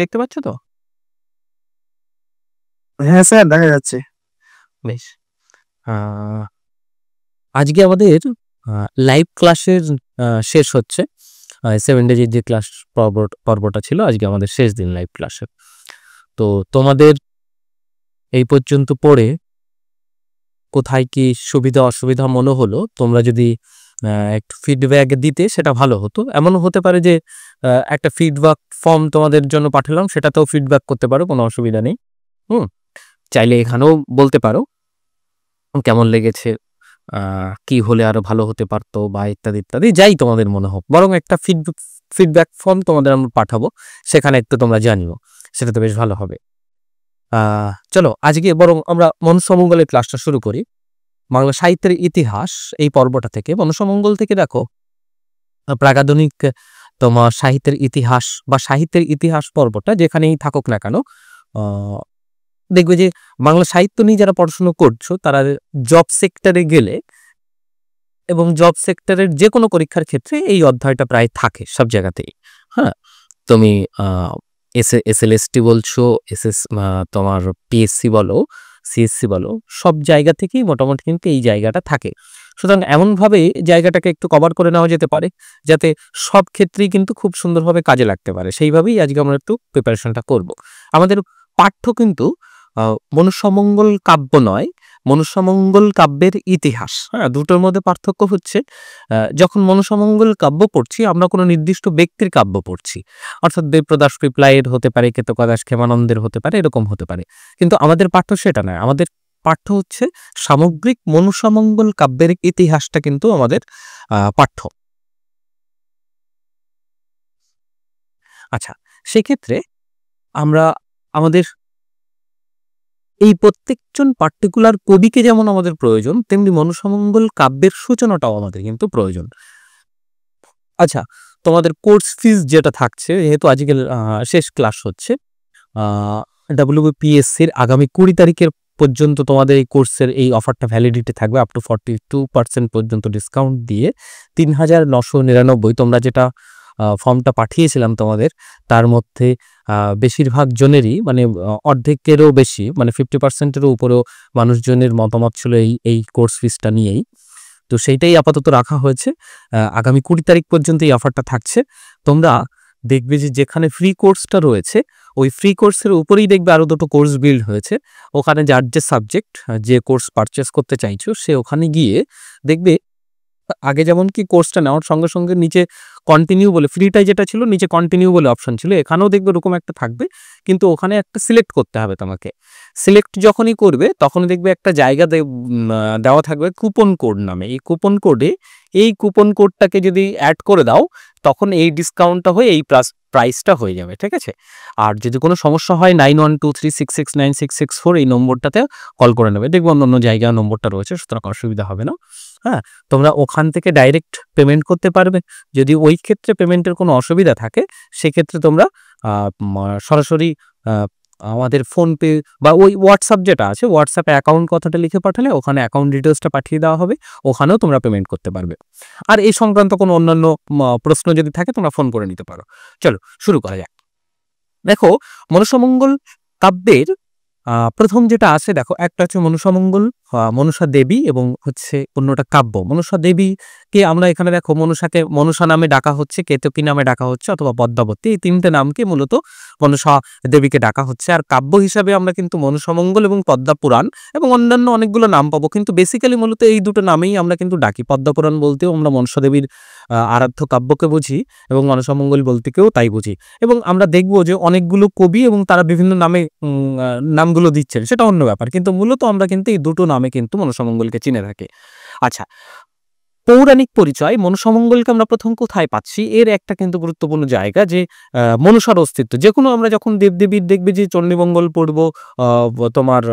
দেখতে পাচ্ছ তো? হ্যাঁ স্যার, দেখা যাচ্ছে। বেশ। আজকে আমাদের লাইভ ক্লাসের শেষ হচ্ছে। 7 ডেজের যে ক্লাস পর্বটা ছিল, আজকে আমাদের শেষ দিন লাইভ ক্লাসের। তো তোমাদের এই পর্যন্ত পড়ে কোথায় কি সুবিধা অসুবিধা মনে হলো, তোমরা যদি একটু ফিডব্যাক দিতে সেটা ভালো হতো। এমনও হতে পারে যে একটা ফিডব্যাক ফর্ম তোমাদের জন্য পাঠালাম, সেটাতেও ফিডব্যাক করতে পারো, কোনো অসুবিধা নেই। চাইলে এখানেও বলতে পারো কেমন লেগেছে, কি হলে আরো ভালো হতে পারতো, বা ইত্যাদি ইত্যাদি, যাই তোমাদের মনে হোক। বরং একটা ফিডব্যাক ফর্ম তোমাদের আমরা পাঠাবো, সেখানে একটু তোমরা জানিও, সেটা তো বেশ ভালো হবে। চলো আজকে বরং আমরা মনসমঙ্গলের ক্লাসটা শুরু করি। বাংলা সাহিত্যের ইতিহাস এই পর্বটা থেকে, মনসমঙ্গল থেকে দেখো প্রাগাধনিক তোমার সাহিত্যের ইতিহাস বা সাহিত্যের ইতিহাস পর্বটা যেখানেই থাকুক না কেন, দেখবে যে বাংলা সাহিত্য নিয়ে যারা পড়াশোনা করছো তারা জব সেক্টরে গেলে এবং জব সেক্টরের যে কোনো পরীক্ষার ক্ষেত্রে এই অধ্যায়টা প্রায় থাকে সব জায়গাতেই। হ্যাঁ, তুমি এসএলএসটি বলছো, তোমার পিএসসি বলো, সিএসসি বলো, সব জায়গা থেকেই মোটামুটি কিন্তু এই জায়গাটা থাকে। সুতরাং এমনভাবে জায়গাটাকে একটু কভার করে নেওয়া যেতে পারে যাতে সব ক্ষেত্রেই কিন্তু খুব সুন্দরভাবে কাজে লাগতে পারে। সেইভাবেই আজকে আমরা একটু প্রিপারেশনটা করব। আমাদের পাঠ্য কিন্তু মনুষ্যমঙ্গল কাব্য নয়, মনুষ্যমঙ্গল কাব্যের ইতিহাস। হ্যাঁ, দুটোর মধ্যে পার্থক্য হচ্ছে যখন মনুষ্যমঙ্গল কাব্য পড়ছি আমরা কোনো নির্দিষ্ট ব্যক্তির কাব্য পড়ছি, অর্থাৎ দেবপ্রদাস পিপলাইয়ের হতে পারে, কেতকাদাস ক্ষেমানন্দের হতে পারে, এরকম হতে পারে। কিন্তু আমাদের পাঠ্য সেটা নয়, আমাদের পাঠ্য হচ্ছে সামগ্রিক মনুষ্যমঙ্গল কাব্যের ইতিহাসটা কিন্তু আমাদের পাঠ্য। আচ্ছা, সেক্ষেত্রে আমরা আমাদের এই প্রত্যেকজন পার্টিকুলার কবিকে যেমন আমাদের প্রয়োজন, তেমনি মনুষ্যমঙ্গল কাব্যের সূচনাটাও আমাদের কিন্তু প্রয়োজন। আচ্ছা, তোমাদের কোর্স ফিস যেটা থাকছে, যেহেতু আজকে শেষ ক্লাস হচ্ছে, WBPSC-র আগামী 20 তারিখের পর্যন্ত তোমাদের এই কোর্সের এই অফারটা ভ্যালিডিটি থাকবে, আপ টু 42% পর্যন্ত ডিসকাউন্ট দিয়ে 3999। তোমরা যেটা ফর্মটা পাঠিয়েছিলাম তোমাদের, তার মধ্যে বেশিরভাগ জনেরই মানে অর্ধেকেরও বেশি, মানে 50%-এরও উপরেও মানুষজনের মতামত ছিল এই কোর্স ফিসটা নিয়েই। তো সেইটাই আপাতত রাখা হয়েছে। আগামী 20 তারিখ পর্যন্ত এই অফারটা থাকছে। তোমরা দেখবে যে যেখানে ফ্রি কোর্সটা রয়েছে, ওই ফ্রি কোর্সের উপরেই দেখবে আরও দুটো কোর্স বিল্ড হয়েছে। ওখানে যার যে সাবজেক্ট, যে কোর্স পারচেস করতে চাইছো, সে ওখানে গিয়ে দেখবে আগে যেমন কি কোর্সটা নেওয়ার সঙ্গে সঙ্গে নিচে কন্টিনিউ বলে, ফ্রিটাই যেটা ছিল নিচে কন্টিনিউ বলে অপশন ছিল, এখানেও দেখবে ওরকম একটা থাকবে, কিন্তু ওখানে একটা সিলেক্ট করতে হবে তোমাকে। সিলেক্ট যখনই করবে তখনই দেখবে একটা জায়গা দেওয়া থাকবে কুপন কোড নামে। এই কুপন কোডে এই কুপন কোডটাকে যদি অ্যাড করে দাও, তখন এই ডিসকাউন্টটা হয়ে এই প্রাইসটা হয়ে যাবে, ঠিক আছে? আর যদি কোনো সমস্যা হয় 9123669664 এই নম্বরটাতে কল করে নেবে, দেখবে অন্য জায়গায় নম্বরটা রয়েছে, সুতরাং অসুবিধা হবে না। হ্যাঁ, তোমরা ওখান থেকে ডাইরেক্ট পেমেন্ট করতে পারবে। যদি ওই ক্ষেত্রে পেমেন্টের কোনো অসুবিধা থাকে, সেক্ষেত্রে তোমরা সরাসরি আমাদের ফোনপে বা ওই হোয়াটসঅ্যাপ যেটা আছে, হোয়াটসঅ্যাপে অ্যাকাউন্ট কথাটা লিখে পাঠালে ওখানে অ্যাকাউন্ট ডিটেলসটা পাঠিয়ে দেওয়া হবে, ওখানেও তোমরা পেমেন্ট করতে পারবে। আর এই সংক্রান্ত কোনো অন্যান্য প্রশ্ন যদি থাকে তোমরা ফোন করে নিতে পারো। চলো শুরু করা যাক। দেখো, মনুষ্যমঙ্গল কাব্যের প্রথম যেটা আছে, দেখো একটা হচ্ছে মনসামঙ্গল, মনসা দেবী, এবং হচ্ছে অন্যটা কাব্য। মনসা দেবীকে আমরা এখানে দেখো মনসাকে মনসা নামে ডাকা হচ্ছে, কেতকী নামে ডাকা হচ্ছে, অথবা পদ্মাবতী, এই তিনটে নামকে মূলত মনসা দেবীকে ডাকা হচ্ছে। আর কাব্য হিসাবে আমরা কিন্তু মনসামঙ্গল এবং পদ্মাপুরাণ এবং অন্যান্য অনেকগুলো নাম পাবো, কিন্তু বেসিক্যালি মূলত এই দুটো নামেই আমরা কিন্তু ডাকি। পদ্মাপুরাণ বলতেও আমরা মনসা দেবীর আরাধ্য কাব্যকে বুঝি, এবং মনসামঙ্গল বলতেকেও তাই বুঝি। এবং আমরা দেখবো যে অনেকগুলো কবি এবং তারা বিভিন্ন নামে নামগুলো দিচ্ছেন, সেটা অন্য ব্যাপার, কিন্তু মূলত আমরা কিন্তু এই দুটো নামে কিন্তু মনসামঙ্গলকে চিনে থাকি। আচ্ছা, পৌরাণিক পরিচয় মনসামঙ্গলকে আমরা প্রথম কোথায় পাচ্ছি, এর একটা কিন্তু গুরুত্বপূর্ণ জায়গা, যে মনসার অস্তিত্ব। যে কোনো আমরা যখন দেবদেবীর দেখবে যে চণ্ডীমঙ্গল পড়ব, তোমার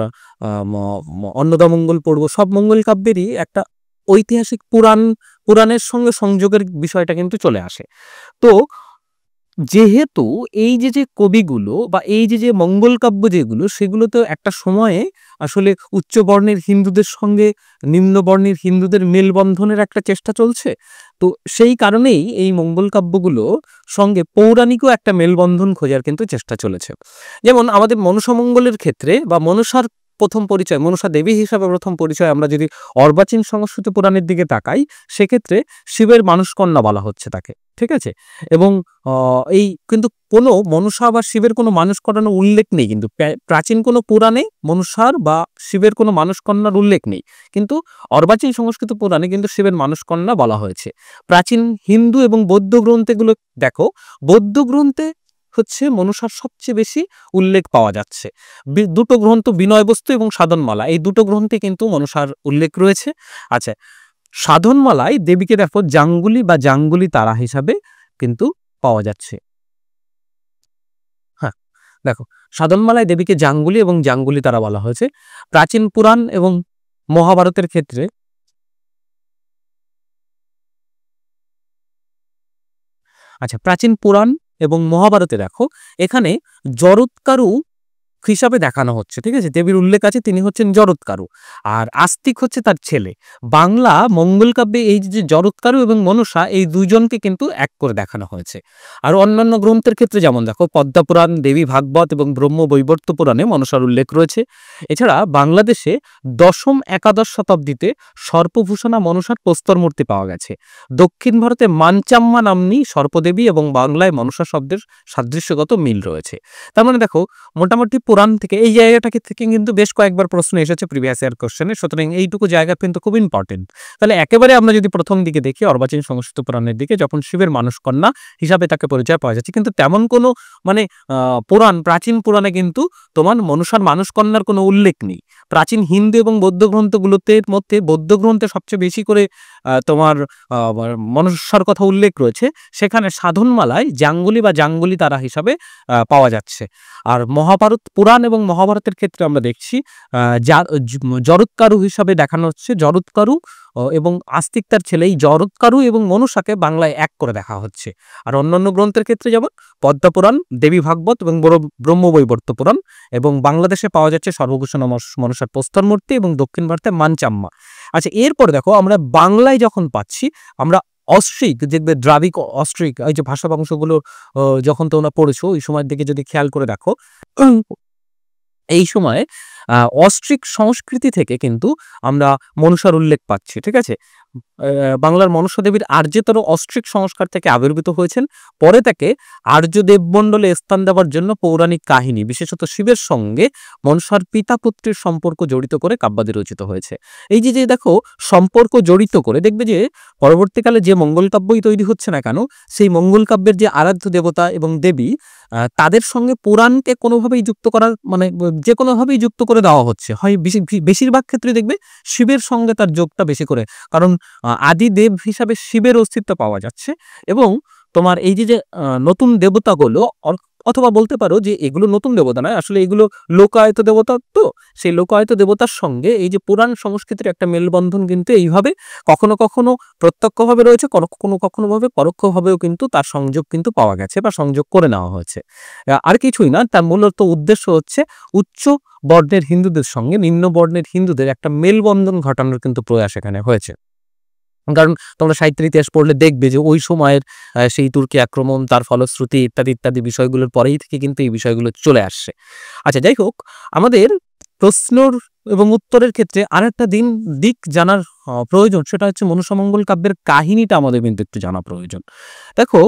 অন্নদামঙ্গল পড়ব, সব মঙ্গল কাব্যেরই একটা ঐতিহাসিক পুরাণের সঙ্গে সংযোগের বিষয়টা কিন্তু চলে আসে। তো যেহেতু এই যে কবিগুলো বা এই যে মঙ্গল কাব্য যেগুলো, সেগুলো তো একটা সময়ে আসলে উচ্চ বর্ণের হিন্দুদের সঙ্গে নিম্ন বর্ণের হিন্দুদের মেলবন্ধনের একটা চেষ্টা চলছে। তো সেই কারণেই এই মঙ্গল কাব্যগুলো সঙ্গে পৌরাণিকও একটা মেলবন্ধন খোঁজার কিন্তু চেষ্টা চলেছে। যেমন আমাদের মনসামঙ্গলের ক্ষেত্রে বা মনসার প্রথম পরিচয়, মনসা দেবী হিসাবে প্রথম পরিচয় আমরা যদি অর্বাচীন সংস্কৃত পুরাণের দিকে তাকাই, সেক্ষেত্রে শিবের মানুষকন্যা বলা হচ্ছে তাকে, ঠিক আছে? এবং এই কিন্তু কোনো মনসা বা শিবের কোনো মানুষ করানোর উল্লেখ নেই, কিন্তু প্রাচীন কোনো পুরাণে মনসার বা শিবের কোনো মানুষকন্যার উল্লেখ নেই, কিন্তু অর্বাচীন সংস্কৃত পুরাণে কিন্তু শিবের মানুষকন্যা বলা হয়েছে। প্রাচীন হিন্দু এবং বৌদ্ধ গ্রন্থেগুলো দেখো, বৌদ্ধ গ্রন্থে হচ্ছে মনসার সবচেয়ে বেশি উল্লেখ পাওয়া যাচ্ছে। দুটো গ্রন্থ বিনয়বস্তু এবং সাধনমালা, এই দুটো গ্রন্থে কিন্তু মনসার উল্লেখ রয়েছে। আচ্ছা, সাধনমালায় দেবীকে দেখো জাঙ্গুলি বা জাঙ্গুলি তারা হিসাবে কিন্তু পাওয়া যাচ্ছে। হ্যাঁ, দেখো সাধনমালায় দেবীকে জাঙ্গুলি এবং জাঙ্গুলি তারা বলা হয়েছে। প্রাচীন পুরাণ এবং মহাভারতের ক্ষেত্রে, আচ্ছা প্রাচীন পুরাণ এবং মহাভারতে দেখো এখানে জরৎকারু হিসাবে দেখানো হচ্ছে, ঠিক আছে? দেবীর উল্লেখ আছে, তিনি হচ্ছেন জরৎকারু, আর আস্তিক হচ্ছে তার ছেলে। বাংলা মঙ্গল কাব্যে এই যে জরৎকারু এবং মনসা, এই দুইজনকে কিন্তু এক করে দেখানো হয়েছে। আর অন্যান্য গ্রন্থের ক্ষেত্রে যেমন দেখো পদ্মপুরাণ, দেবী ভাগবত এবং ব্রহ্ম বৈবর্ত পুরাণে মনসার উল্লেখ রয়েছে। এছাড়া বাংলাদেশে দশম একাদশ শতাব্দীতে সর্পভূষণা মনসার প্রস্তর মূর্তি পাওয়া গেছে। দক্ষিণ ভারতে মানচাম্মা নাম্নী সর্পদেবী এবং বাংলায় মনসা শব্দের সাদৃশ্যগত মিল রয়েছে। তার মানে দেখো মোটামুটি পুরাণ থেকে এই জায়গাটাকে থেকে কিন্তু বেশ কয়েকবার প্রশ্ন এসেছে প্রিভিয়াস ইয়ার কোশ্চেনে, সুতরাং এইটুকু জায়গা কিন্তু খুব ইম্পর্টেন্ট। তাহলে একেবারে আমরা যদি প্রথম দিকে দেখি অর্বাচীন সংস্কৃত পুরাণের দিকে, যখন শিবের মানুষকন্যা হিসাবে তাকে পরিচয় পাওয়া যাচ্ছে, কিন্তু তেমন কোনো মানে প্রাচীন পুরাণে কিন্তু তোমার মনসার মানুষকন্যার কোনো উল্লেখ নেই। প্রাচীন হিন্দু এবং বৌদ্ধ গ্রন্থগুলোতে মধ্যে বৌদ্ধ গ্রন্থে সবচেয়ে বেশি করে তোমার মনসার কথা উল্লেখ রয়েছে, সেখানে সাধনমালায় জাঙ্গুলি বা জাঙ্গুলি তারা হিসাবে পাওয়া যাচ্ছে। আর মহাভারত পুরাণ এবং মহাভারতের ক্ষেত্রে আমরা দেখছি জরৎকারু হিসাবে দেখানো হচ্ছে। জরৎকারু এবং আস্তিক তার ছেলে, এই জরৎকারু এবং মনসাকে বাংলায় এক করে দেখা হচ্ছে। আর অন্যান্য গ্রন্থের ক্ষেত্রে যেমন পদ্মপুরাণ, দেবী ভাগবত এবং ব্রহ্মবৈবর্ত পুরাণ, এবং বাংলাদেশে পাওয়া যাচ্ছে সর্বভূষণ মনসার প্রস্তর মূর্তি এবং দক্ষিণ ভারতে মানচাম্মা। আচ্ছা, এরপরে দেখো আমরা বাংলায় যখন পাচ্ছি, আমরা অস্ট্রিক দেখবে, দ্রাবিক অস্ট্রিক, এই যে ভাষা বংশগুলো যখন তোমরা পড়েছো ওই সময়ের দিকে যদি খেয়াল করে দেখো, এই সময়ে অস্ট্রিক সংস্কৃতি থেকে কিন্তু আমরা মনসার উল্লেখ পাচ্ছি, ঠিক আছে? বাংলার মনসা দেবীর আর্যতর অস্ট্রিক সংস্কার থেকে আবির্ভূত হয়েছেন। পরে তাকে আর্য দেবমণ্ডলে স্থান দেওয়ার জন্য পৌরাণিক কাহিনী, বিশেষত শিবের সঙ্গে মনসার পিতা পুত্রের সম্পর্ক জড়িত করে কাব্যাদি রচিত হয়েছে। এই যে দেখো সম্পর্ক জড়িত করে, দেখবে যে পরবর্তীকালে যে মঙ্গল কাব্যই তৈরি হচ্ছে না কেন, সেই মঙ্গল কাব্যের যে আরাধ্য দেবতা এবং দেবী, তাদের সঙ্গে পুরাণকে কোনোভাবেই যুক্ত করার মানে যে কোনোভাবেই যুক্ত করে দেওয়া হচ্ছে। হয় বেশিরভাগ ক্ষেত্রে দেখবে শিবের সঙ্গে তার যোগটা বেশি করে, কারণ আদি দেব হিসাবে শিবের অস্তিত্ব পাওয়া যাচ্ছে। এবং তোমার এই যে নতুন দেবতাগুলো, অথবা বলতে পারো যে এগুলো নতুন দেবতা নয়, আসলে এগুলো লোকায়ত দেবতা, তো সেই লোকায়ত দেবতার সঙ্গে এই যে পুরাণ সংস্কৃতির একটা মেলবন্ধন কিন্তু এইভাবে কখনো কখনো প্রত্যক্ষভাবে রয়েছে, কখনো ভাবে পরোক্ষভাবেও কিন্তু তার সংযোগ কিন্তু পাওয়া গেছে বা সংযোগ করে নেওয়া হয়েছে। আর কিছুই না, তার মূলত উদ্দেশ্য হচ্ছে উচ্চ বর্ণের হিন্দুদের সঙ্গে নিম্ন বর্ণের হিন্দুদের একটা মেলবন্ধন ঘটানোর কিন্তু প্রয়াস এখানে হয়েছে। কারণ তোমরা সাহিত্যের ইতিহাস পড়লে দেখবে যে ওই সময়ের সেই তুর্কি আক্রমণ, তার ফলশ্রুতি ইত্যাদি ইত্যাদি বিষয়গুলোর পরেই থেকে কিন্তু এই বিষয়গুলো চলে আসছে। আচ্ছা, যাই হোক, আমাদের প্রশ্নর এবং উত্তরের ক্ষেত্রে আর একটা দিক জানার প্রয়োজন, সেটা হচ্ছে মনসামঙ্গল কাব্যের কাহিনীটা আমাদের কিন্তু একটু জানা প্রয়োজন। দেখো,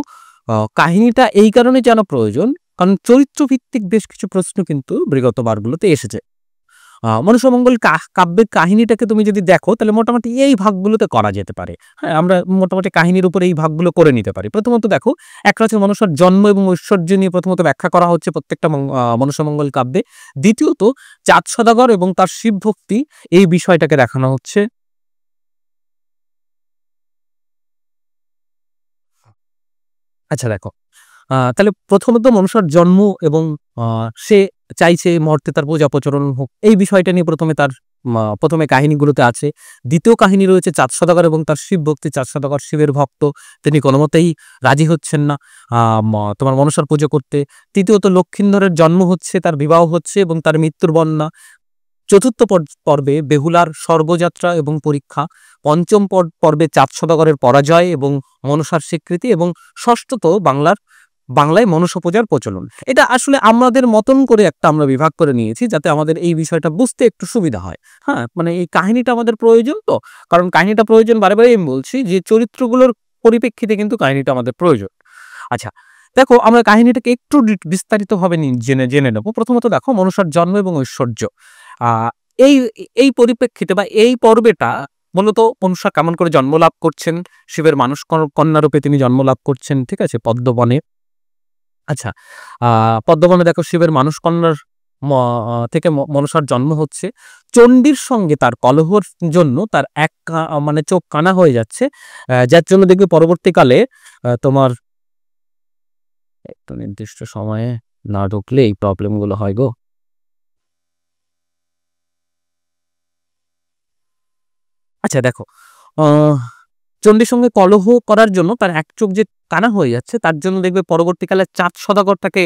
কাহিনীটা এই কারণে জানা প্রয়োজন কারণ চরিত্রভিত্তিক বেশ কিছু প্রশ্ন কিন্তু বিগত বারগুলোতে এসেছে। মনসামঙ্গল কাব্যের কাহিনীটাকে তুমি যদি দেখো, তাহলে মোটামুটি এই ভাগগুলোতে করা যেতে পারে। হ্যাঁ, আমরা মোটামুটি কাহিনীর উপরে এই ভাগগুলো করে নিতে পারি। প্রথমত দেখো, একটা হচ্ছে মনসার জন্ম এবং ঐশ্বর্য নিয়ে প্রথমত ব্যাখ্যা করা হচ্ছে প্রত্যেকটা মনসামঙ্গল কাব্যে। দ্বিতীয়ত চাঁদ সদাগর এবং তার শিব ভক্তি, এই বিষয়টাকে দেখানো হচ্ছে। আচ্ছা দেখো, তাহলে প্রথমত মনসার জন্ম এবং সে চাইছে মুহূর্তে তার পূজা প্রচলন হোক, এই বিষয়টা নিয়ে প্রথমে তার প্রথমে কাহিনীগুলোতে আছে। দ্বিতীয় কাহিনী রয়েছে চাঁদ সওদাগর এবং তার শিব ভক্তি। চাঁদ সওদাগর শিবের ভক্ত, তিনি কোনোমতেই রাজি হচ্ছেন না তোমার মনসার পুজো করতে। তৃতীয়ত লক্ষিন্দরের জন্ম হচ্ছে, তার বিবাহ হচ্ছে এবং তার মৃত্যুর বন্যা। চতুর্থ পর্বে বেহুলার স্বর্গযাত্রা এবং পরীক্ষা। পঞ্চম পর্বে চাঁদ সওদাগরের পরাজয় এবং মনসার স্বীকৃতি। এবং ষষ্ঠত বাংলায় মনসা পূজার প্রচলন। এটা আসলে আমাদের মতন করে একটা আমরা বিভাগ করে নিয়েছি, যাতে আমাদের এই বিষয়টা বুঝতে একটু সুবিধা হয়। হ্যাঁ, মানে এই কাহিনীটা আমাদের প্রয়োজন, তো কারণ কাহিনীটা প্রয়োজন বারে বারে আমি বলছি যে চরিত্রগুলোর পরিপ্রেক্ষিতে কিন্তু কাহিনীটা আমাদের প্রয়োজন। আচ্ছা, দেখো আমরা কাহিনীটাকে একটু বিস্তারিতভাবে জেনে নেব। প্রথমত দেখো মনসার জন্ম এবং ঐশ্বর্য। এই এই পরিপ্রেক্ষিতে বা এই পর্বেটা মূলত মনসা কেমন করে জন্মলাভ করছেন, শিবের মানুষ কন্যারূপে তিনি জন্মলাভ করছেন, ঠিক আছে, পদ্মবনে। আচ্ছা, পদ্মবনে দেখো শিবের মানুষ কন্যার থেকে মনসার জন্ম হচ্ছে। চণ্ডীর সঙ্গে তার কলহর জন্য তার মানে চোখ কানা হয়ে যাচ্ছে, যার জন্য দেখবে পরবর্তীকালে তোমার একটা নির্দিষ্ট সময়ে না ঢুকলে এই প্রবলেমগুলো হয় গো। আচ্ছা দেখো, চণ্ডীর সঙ্গে কলহ করার জন্য তার এক চোখ যে কানা হয়ে যাচ্ছে, তার জন্য দেখবে পরবর্তীকালে চাঁদ সওদাগর তাকে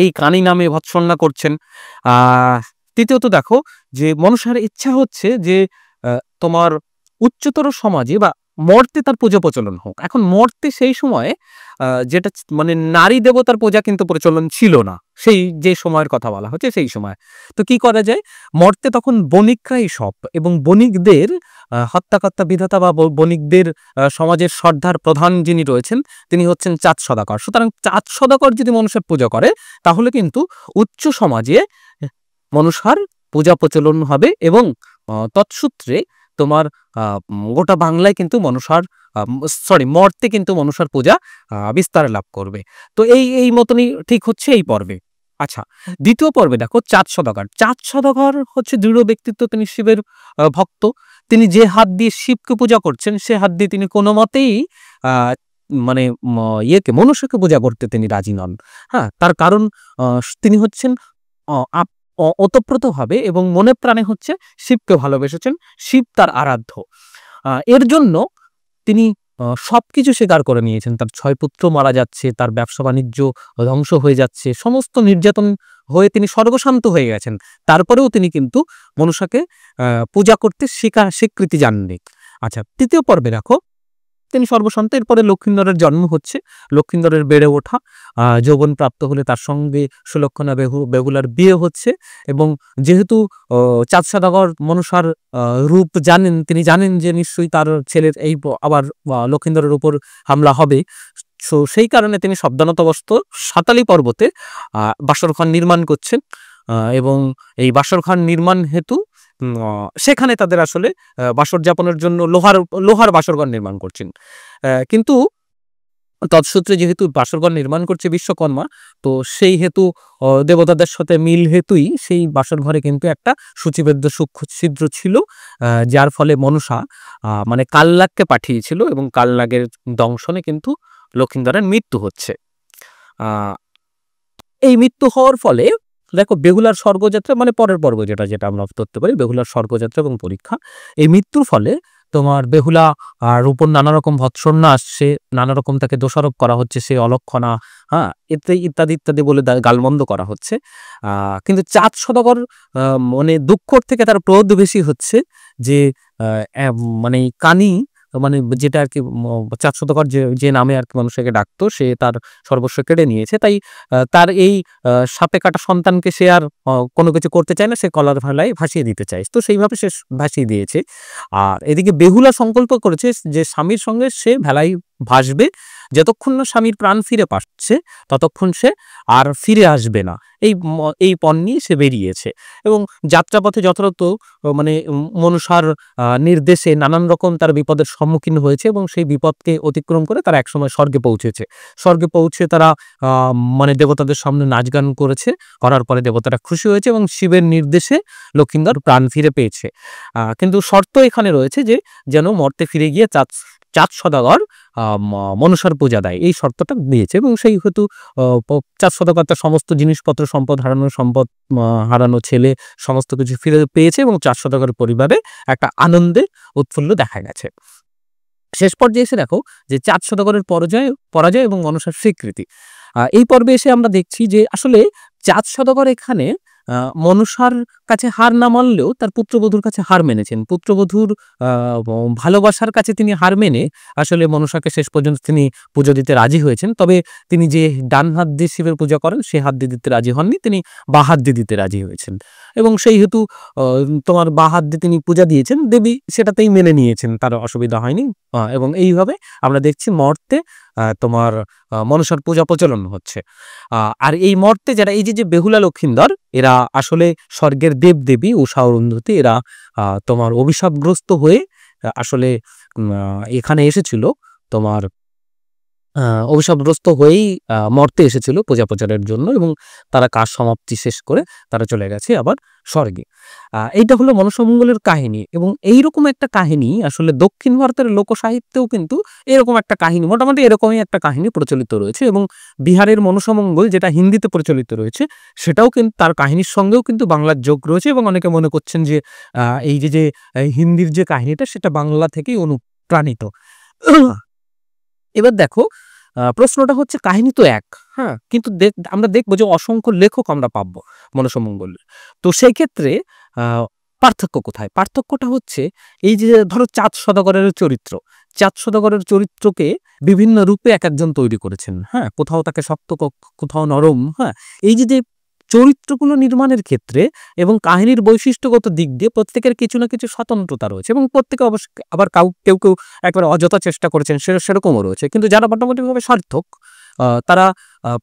এই কানি নামে ভৎসনা করছেন। তৃতীয়ত দেখো যে মনসার ইচ্ছা হচ্ছে যে তোমার উচ্চতর সমাজে বা মর্তে তার পূজা প্রচলন হোক। এখন মর্তে সেই সময়ে যেটা মানে নারী দেবতার পূজা কিন্তু প্রচলন ছিল না, সেই যে সময়ের কথা বলা হচ্ছে সেই সময়। তো কি করা যায়, মর্তে তখন বণিকরাই সব, এবং বণিকদের হত্যাকর্তা বিধাতা বা বণিকদের সমাজের সর্দার প্রধান যিনি রয়েছেন তিনি হচ্ছেন চাঁদ সওদাগর। সুতরাং চাঁদ সওদাগর যদি মনসার পূজা করে তাহলে কিন্তু উচ্চ সমাজে মনসার পূজা প্রচলন হবে এবং তৎসূত্রে তোমার গোটা বাংলায় কিন্তু মর্তে কিন্তু মনসার পূজা বিস্তার লাভ করবে। তো এই মতনই ঠিক হচ্ছে এই পর্বে। আচ্ছা, দ্বিতীয় পর্বে দেখো চাঁদ সওদাগর। চাঁদ সওদাগর হচ্ছে দৃঢ় ব্যক্তিত্ব, তিনি শিবের ভক্ত। তিনি যে হাত দিয়ে শিবকে পূজা করছেন সে হাত দিয়ে তিনি কোনো মতেই মানে মনুষ্যকে পূজা করতে তিনি রাজি নন। হ্যাঁ, তার কারণ তিনি হচ্ছেন ওতপ্রোতভাবে এবং মনে প্রাণে হচ্ছে শিবকে ভালোবেসেছেন, শিব তার আরাধ্য। এর জন্য তিনি সবকিছু স্বীকার করে নিয়েছেন। তার 6 পুত্র মারা যাচ্ছে, তার ব্যবসা বাণিজ্য ধ্বংস হয়ে যাচ্ছে, সমস্ত নির্যাতন হয়ে তিনি স্বর্গশান্ত হয়ে গেছেন। তারপরেও তিনি কিন্তু মনসাকে পূজা করতে স্বীকৃতি জাননি। আচ্ছা, তৃতীয় পর্বে দেখো তিনি সর্বশান্ত। এরপরে লক্ষিন্দরের জন্ম হচ্ছে, লক্ষিন্দরের বেড়ে ওঠা, যৌবন প্রাপ্ত হলে তার সঙ্গে সুলক্ষণা বেহুলার বিয়ে হচ্ছে। এবং যেহেতু চাঁদ সওদাগর মনসার রূপ জানেন, তিনি জানেন যে নিশ্চয়ই তার ছেলের এই আবার লক্ষিন্দরের উপর হামলা হবে, সেই কারণে তিনি সাবধানতাবশত সাতালি পর্বতে বাসরঘর নির্মাণ করছেন। এবং এই বাসরঘর নির্মাণ হেতু সেখানে তাদের আসলে বাসর যাপনের জন্য লোহার বাসরঘর নির্মাণ করছেন। কিন্তু তৎসূত্রে যেহেতু বাসরঘর নির্মাণ করছে বিশ্বকর্মা, তো সেই হেতু দেবতাদের সাথে মিল হেতুই সেই বাসরঘরে কিন্তু একটা সূচিবদ্ধ সূক্ষ্ম ছিদ্র ছিল, যার ফলে মনসা মানে কালনাগকে পাঠিয়েছিল এবং কালনাগের দংশনে কিন্তু লক্ষিন্দরের মৃত্যু হচ্ছে। এই মৃত্যু হওয়ার ফলে দেখো বেহুলার স্বর্গযাত্রা, মানে পরের পর্ব যেটা আমরা ধরতে পারি, বেহুলার স্বর্গযাত্রা এবং পরীক্ষা। এই মৃত্যুর ফলে তোমার বেহুলা উপর নানা রকম ভৎসনা আসছে, নানা রকম তাকে দোষারোপ করা হচ্ছে, সে অলক্ষণা, হ্যাঁ, ইত্যাদি ইত্যাদি বলে গালমন্দ করা হচ্ছে। কিন্তু চাঁদ সওদাগর মানে দুঃখর থেকে তার ক্রোধ বেশি হচ্ছে যে মানে কানি, মানে যেটা আর কি চাঁদ সওদাগর যে নামে আর কি মানুষকে ডাকতো, সে তার সর্বস্ব কেড়ে নিয়েছে। তাই তার এই সাপে কাটা সন্তানকে সে আর কোনো কিছু করতে চায় না, সে কলার ভেলায় ভাসিয়ে দিতে চায়, তো সেইভাবে সে ভাসিয়ে দিয়েছে। আর এদিকে বেহুলা সংকল্প করেছে যে স্বামীর সঙ্গে সে ভেলায় ভাসবে, যতক্ষণ না স্বামীর প্রাণ ফিরে পাচ্ছে ততক্ষণ সে আর ফিরে আসবে না। এই পণ নিয়ে সে বেরিয়েছে এবং যাত্রাপথে যথাযথ মানে মনসার নির্দেশে নানান রকম তার বিপদের সম্মুখীন হয়েছে এবং সেই বিপদকে অতিক্রম করে তারা একসময় স্বর্গে পৌঁছেছে। স্বর্গে পৌঁছে তারা মানে দেবতাদের সামনে নাচ গান করেছে, করার পরে দেবতারা খুশি হয়েছে এবং শিবের নির্দেশে লক্ষিন্দর প্রাণ ফিরে পেয়েছে। কিন্তু শর্ত এখানে রয়েছে যে যেন মর্তে ফিরে গিয়ে চাঁদ চাঁদ সদাগর মনসার পূজা দেয় এই শর্তটা দিয়েছে, এবং সেই হেতু চাঁদ সদাগর তার সমস্ত জিনিসপত্র, সম্পদ হারানো ছেলে সমস্ত কিছু ফিরে পেয়েছে, এবং চাঁদ সদাগরের পরিবারে একটা আনন্দে উৎফুল্ল দেখা গেছে। শেষ পর্যায়ে এসে দেখো যে চাঁদ সদাগরের পরাজয় এবং মনসার স্বীকৃতি। এই পর্বে এসে আমরা দেখছি যে আসলে চাঁদ সদাগর এখানে মনসার কাছে হার না মানলেও তার পুত্রবধূর কাছে হার মেনেছেন। পুত্রবধূর ভালোবাসার কাছে তিনি হার মেনে আসলে মনসাকে শেষ পর্যন্ত তিনি পুজো দিতে রাজি হয়েছেন। তবে তিনি যে ডান হাত দিয়ে শিবের পূজা করেন সে হাত দিয়ে দিতে রাজি হননি, তিনি বা হাত দিয়ে দিতে রাজি হয়েছেন, এবং সেই হেতু তোমার বা হাত দিয়ে তিনি পূজা দিয়েছেন, দেবী সেটাতেই মেনে নিয়েছেন, তার অসুবিধা হয়নি। এবং এইভাবে আমরা দেখছি মর্তে তোমার মনসার পূজা প্রচলন হচ্ছে। আর এই মর্তে যারা এই যে বেহুলা লক্ষিন্দর, এরা আসলে স্বর্গের দেব দেবী উষা অরুন্ধতী, এরা তোমার অভিশাপগ্রস্ত হয়ে আসলে এখানে এসেছিল, তোমার অভিশাপগ্রস্ত হয়েই মর্তে এসেছিল পূজা প্রচারের জন্য, এবং তারা কাজ সমাপ্তি শেষ করে তারা চলে গেছে আবার স্বর্গে। এইটা হলো মনসামঙ্গলের কাহিনী, এবং এইরকম একটা কাহিনী আসলে দক্ষিণ ভারতের লোকসাহিত্যেও কিন্তু এরকম একটা কাহিনী, মোটামুটি এরকমই একটা কাহিনী প্রচলিত রয়েছে। এবং বিহারের মনসামঙ্গল যেটা হিন্দিতে প্রচলিত রয়েছে সেটাও কিন্তু তার কাহিনীর সঙ্গেও কিন্তু বাংলার যোগ রয়েছে, এবং অনেকে মনে করছেন যে এই যে হিন্দির যে কাহিনীটা সেটা বাংলা থেকেই অনুপ্রাণিত। এবার দেখো প্রশ্নটা হচ্ছে কাহিনী তো এক, হ্যাঁ, কিন্তু আমরা দেখবো যে অসংখ্য লেখক আমরা পাবো মনসামঙ্গলের। তো সেই ক্ষেত্রে পার্থক্য কোথায়? পার্থক্যটা হচ্ছে এই যে ধরো চাঁদ সদাগরের চরিত্রকে বিভিন্ন রূপে এক একজন তৈরি করেছেন, হ্যাঁ, কোথাও তাকে শক্ত, কোথাও নরম, হ্যাঁ, এই যে চরিত্রগুলো নির্মাণের ক্ষেত্রে এবং কাহিনীর বৈশিষ্ট্যগত দিক দিয়ে প্রত্যেকের কিছু না কিছু স্বতন্ত্রতা রয়েছে, এবং প্রত্যেকে অবশ্য আবার কেউ কেউ একবারে অযথা চেষ্টা করেছেন সেরকমও রয়েছে, কিন্তু যারা মোটামুটিভাবে সার্থক তারা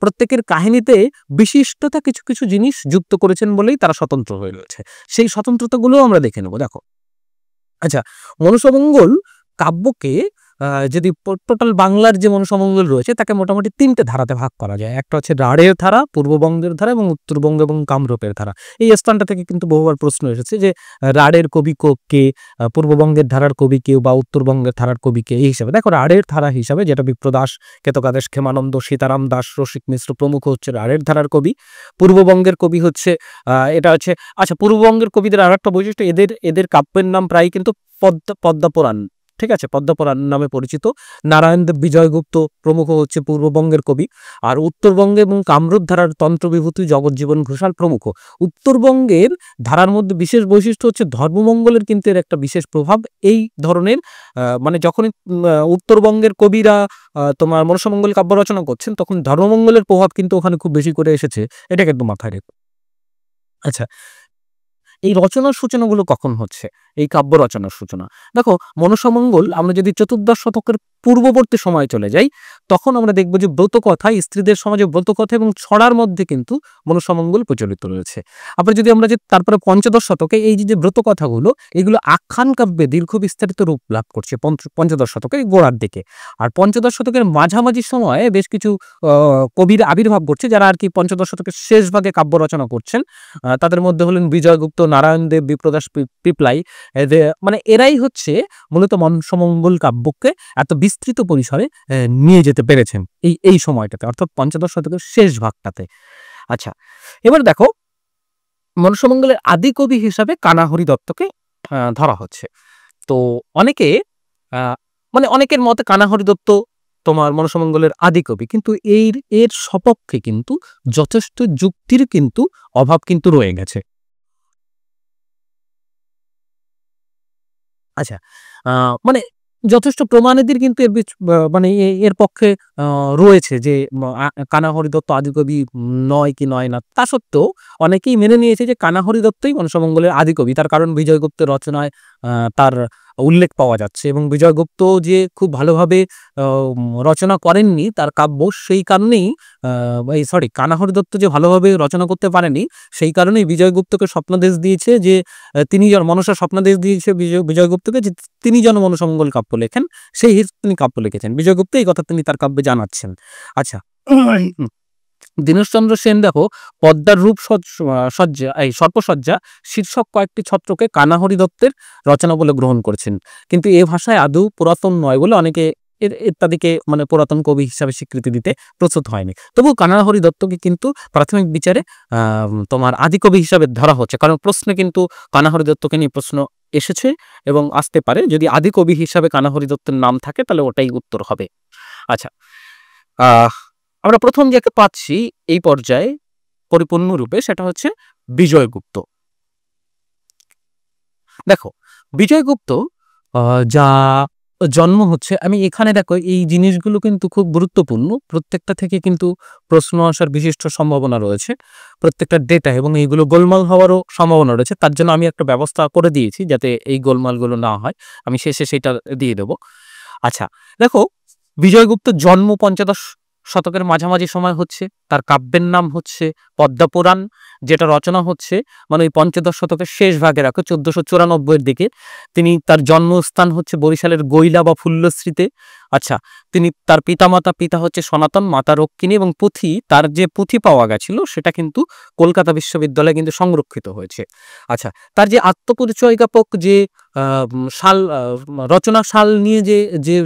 প্রত্যেকের কাহিনীতে বিশিষ্টতা কিছু কিছু জিনিস যুক্ত করেছেন বলেই তারা স্বতন্ত্র হয়ে রয়েছে। সেই স্বতন্ত্রতাগুলো আমরা দেখে নেব। দেখো, আচ্ছা, মনসামঙ্গল কাব্যকে যদি টোটাল বাংলার যে মনসামঙ্গল রয়েছে তাকে মোটামুটি 3টে ধারাতে ভাগ করা যায়। একটা হচ্ছে রাঢ়ের ধারা, পূর্ববঙ্গের ধারা এবং উত্তরবঙ্গ এবং কামরূপের ধারা। এই স্থানটা থেকে কিন্তু বহুবার প্রশ্ন এসেছে যে রাঢ়ের কবি কে, পূর্ববঙ্গের ধারার কবি কে, বা উত্তরবঙ্গের ধারার কবি কে। এই হিসাবে দেখো রাঢ়ের ধারা হিসাবে যেটা বিপ্রদাস, কেতকাদেশ, ক্ষেমানন্দ, সীতারাম দাস, রসিক মিশ্র প্রমুখ হচ্ছে রাঢ়ের ধারার কবি। পূর্ববঙ্গের কবি হচ্ছে এটা হচ্ছে, আচ্ছা, পূর্ববঙ্গের কবিদের আর একটা বৈশিষ্ট্য, এদের কাব্যের নাম প্রায় কিন্তু পদ্মপুরাণ, ঠিক আছে, পদ্মপুরাণ নামে পরিচিত। নারায়ণদেব, বিজয়গুপ্ত প্রমুখ হচ্ছে পূর্ববঙ্গের কবি। আর উত্তরবঙ্গে এবং কামরূপ ধারার তন্ত্রবিভূতি, জগজ্জীবন ঘোষাল প্রমুখ। উত্তরবঙ্গের ধারার মধ্যে বিশেষ বৈশিষ্ট্য হচ্ছে ধর্মমঙ্গলের কিন্তু এর একটা বিশেষ প্রভাব। এই ধরনের মানে যখনই উত্তরবঙ্গের কবিরা তোমার মনসামঙ্গল কাব্য রচনা করছেন তখন ধর্মমঙ্গলের প্রভাব কিন্তু ওখানে খুব বেশি করে এসেছে, এটা কিন্তু মাথায় রেখো। আচ্ছা, এই রচনার সূচনাগুলো কখন হচ্ছে? এই কাব্য রচনার সূচনা দেখো, মনসামঙ্গল আমরা যদি 14 শতকের পূর্ববর্তী সময়ে চলে যাই তখন আমরা দেখবো যে ব্রতকথা, স্ত্রীদের সমাজে ব্রতকথা এবং ছড়ার মধ্যে কিন্তু মনসামঙ্গল প্রচলিত রয়েছে। আবার যদি আমরা যে তারপরে 15 শতকে এই যে ব্রতকথাগুলো, এগুলো আখ্যান কাব্যে দীর্ঘ বিস্তারিত রূপ লাভ করছে 15 শতকের গোড়ার দিকে। আর 15 শতকের মাঝামাঝি সময়ে বেশ কিছু কবির আবির্ভাব ঘটছে যারা আর কি 15 শতকের শেষ ভাগে কাব্য রচনা করছেন। তাদের মধ্যে হলেন বিজয়গুপ্ত, নারায়ণদেব, বিপ্রদাস, পিপলাই। মানে এরাই হচ্ছে মূলত মনসামঙ্গল কাব্যকে এত বিস্তৃত পরিসরে নিয়ে যেতে পেরেছেন এই সময়টাতে, অর্থাৎ 15 শতকের শেষ ভাগটাতে। আচ্ছা, এবার দেখো মনসামঙ্গলের আদি কবি হিসাবে কানাহরি দত্তকে ধরা হচ্ছে। তো অনেকে মানে অনেকের মতে কানাহরি দত্ত তোমার মনসামঙ্গলের আদি কবি, কিন্তু এর সপক্ষে কিন্তু যথেষ্ট যুক্তির কিন্তু অভাব কিন্তু রয়ে গেছে। আচ্ছা, মানে যথেষ্ট প্রমাণাদির কিন্তু মানে এর পক্ষে রয়েছে যে কানাহরি দত্ত আদিকবি নয় কি নয় না। তা সত্ত্বেও অনেকেই মেনে নিয়েছে যে কানাহরি দত্তই মনসামঙ্গলের আদিকবি, তার কারণ বিজয়গুপ্তের রচনায় তার উল্লেখ পাওয়া যাচ্ছে, এবং বিজয়গুপ্ত যে খুব ভালোভাবে রচনা করেননি তার কাব্য, সেই কারণেই কানাহরি দত্ত যে ভালোভাবে রচনা করতে পারেনি সেই কারণেই বিজয়গুপ্তকে স্বপ্নাদেশ দিয়েছে যে তিনি মনসা স্বপ্নাদেশ দিয়েছে বিজয়গুপ্তকে যে তিনি যেন মনসামঙ্গল কাব্য লেখেন, সেই তিনি কাব্য লিখেছেন। বিজয়গুপ্ত এই কথা তিনি তার কাব্যে জানাচ্ছেন। আচ্ছা, দীনেশচন্দ্র সেন দেখো পদ্মার রূপ সজ্জা এই সর্পসজ্জা শীর্ষক কয়েকটি ছত্রকে কানাহরি দত্তের রচনা বলে গ্রহণ করেছেন, কিন্তু এ ভাষায় আদৌ পুরাতন নয় বলে অনেকে ইত্যাদিকে মানে পুরাতন কবি হিসাবে স্বীকৃতি দিতে প্রস্তুত হয়নি। তবু কানাহরি দত্তকে কিন্তু প্রাথমিক বিচারে তোমার আদিকবি হিসাবে ধরা হচ্ছে, কারণ প্রশ্নে কিন্তু কানাহরি দত্তকে নিয়ে প্রশ্ন এসেছে এবং আসতে পারে। যদি আদিকবি হিসাবে কানাহরি দত্তের নাম থাকে তাহলে ওটাই উত্তর হবে। আচ্ছা, আহ আমরা প্রথম যাকে পাচ্ছি এই পর্যায়ে পরিপূর্ণরূপে সেটা হচ্ছে বিজয়গুপ্ত। দেখো বিজয়গুপ্ত যা জন্ম হচ্ছে, আমি এখানে দেখো এই জিনিসগুলো কিন্তু খুব গুরুত্বপূর্ণ, প্রত্যেকটা থেকে কিন্তু প্রশ্ন আসার বিশিষ্ট সম্ভাবনা রয়েছে, প্রত্যেকটা ডেটা, এবং এইগুলো গোলমাল হওয়ারও সম্ভাবনা রয়েছে। তার জন্য আমি একটা ব্যবস্থা করে দিয়েছি যাতে এই গোলমালগুলো না হয়, আমি শেষে সেটা দিয়ে দেব। আচ্ছা দেখো, বিজয়গুপ্ত জন্ম ৫৫ শতকের মাঝামাঝি সময় হচ্ছে। তার কাব্যের নাম হচ্ছে পদ্মপুরাণ, যেটা রচনা হচ্ছে মানে ওই ৫৫ শতকের শেষ ভাগে রাখো ১৪৯৪ দিকে। তিনি তার জন্মস্থান হচ্ছে বরিশালের গৈলা বা ফুল্লশ্রীতে। আচ্ছা, তিনি তার পিতা হচ্ছে সনাতন, মাতা রক্ষিণী, এবং পুঁথি, তার যে পুঁথি পাওয়া গেছিল সেটা কিন্তু কলকাতা বিশ্ববিদ্যালয়ে কিন্তু সংরক্ষিত হয়েছে। আচ্ছা, তার যে আত্মপরিচয় জ্ঞাপক যে সাল রচনা সাল নিয়ে যে যে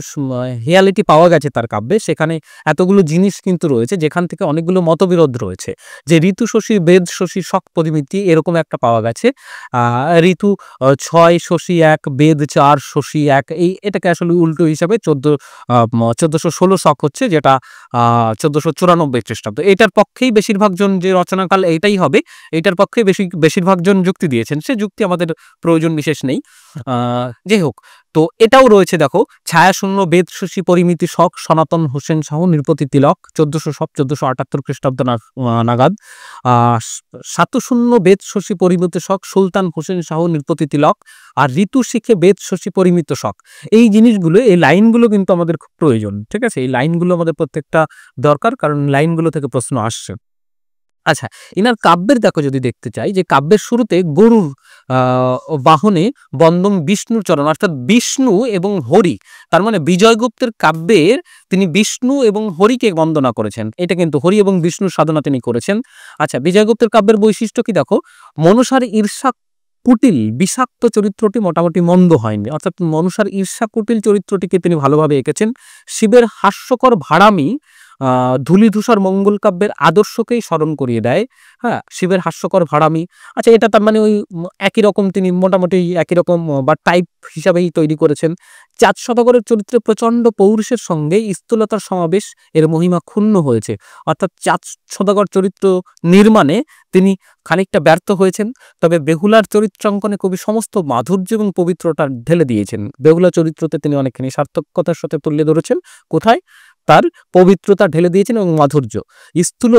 হেয়ালিটি পাওয়া গেছে তার কাব্যে, সেখানে এতগুলো জিনিস কিন্তু রয়েছে যেখান থেকে অনেকগুলো মতবিরোধ রয়েছে। যে ঋতু শশী বেদ শশী শক পরিমিতি এরকম একটা পাওয়া গেছে, ঋতু ৬ শশী ১ বেদ ৪ শশী ১, এটাকে আসলে উল্টো হিসাবে ১৪১৬ শক হচ্ছে, যেটা ১৪৯৪ খ্রিস্টাব্দ। এটার পক্ষেই বেশিরভাগ জন, যে রচনাকাল এইটাই হবে, এটার পক্ষে বেশিরভাগ জন যুক্তি দিয়েছেন। সে যুক্তি আমাদের প্রয়োজন বিশেষ নেই। যাই হোক, তো এটাও রয়েছে দেখো, ছায়াশূন্য বেদ শশী পরিমিতি শক সনাতন হোসেন শাহ নৃপতি তিলক ১৪৭৮ খ্রিস্টাব্দ নাগাদ। সাতশূন্য বেদ শশী পরিমিত শক সুলতান হোসেন শাহ নৃপতি তিলক। আর ঋতু শিখে বেদ শশী পরিমিত শক। এই জিনিসগুলো, এই লাইনগুলো কিন্তু আমাদের খুব প্রয়োজন, ঠিক আছে? এই লাইনগুলো আমাদের প্রত্যেকটা দরকার, কারণ লাইনগুলো থেকে প্রশ্ন আসছে। আচ্ছা, ইনার কাব্যের দেখো যদি দেখতে চাই, যে কাব্যের শুরুতে গরুর বাহনে বন্দম বিষ্ণুর চরণ, অর্থাৎ বিষ্ণু এবং হরি, তার মানে বিজয়গুপ্তের কাব্যের তিনি বিষ্ণু এবং হরিকে বন্দনা করেছেন। এটা কিন্তু হরি এবং বিষ্ণুর সাধনা তিনি করেছেন। আচ্ছা, বিজয়গুপ্তের কাব্যের বৈশিষ্ট্য কি দেখো, মনুষার ঈর্ষা কুটিল বিষাক্ত চরিত্রটি মোটামুটি মন্দ হয়নি, অর্থাৎ মনুষার ঈর্ষা কুটিল চরিত্রটিকে তিনি ভালোভাবে এঁকেছেন। শিবের হাস্যকর ভাড়ামি ধূলিধূসর মঙ্গল কাব্যের আদর্শকেই স্মরণ করিয়ে দেয়। হ্যাঁ, শিবের হাস্যকর ভাড়ামি। আচ্ছা, এটা তার মানে ওই একই রকম, তিনি মোটামুটি একই রকম বা টাইপ হিসাবেই তৈরি করেছেন। চাঁদ সদাগরের চরিত্রে প্রচণ্ড পৌরুষের সঙ্গে স্থূলতার সমাবেশ, এর মহিমা ক্ষুণ্ণ হয়েছে। অর্থাৎ চাঁদ সদাগর চরিত্র নির্মাণে তিনি খানিকটা ব্যর্থ হয়েছেন, তবে বেহুলার চরিত্রাঙ্কনে কবি সমস্ত মাধুর্য এবং পবিত্রতা ঢেলে দিয়েছেন। বেহুলা চরিত্রতে তিনি অনেকখানি সার্থকতার সাথে তুলে ধরেছেন। কোথায়? তার পবিত্রতা ঢেলে দিয়েছেন এবং মাধুর্য। স্থূল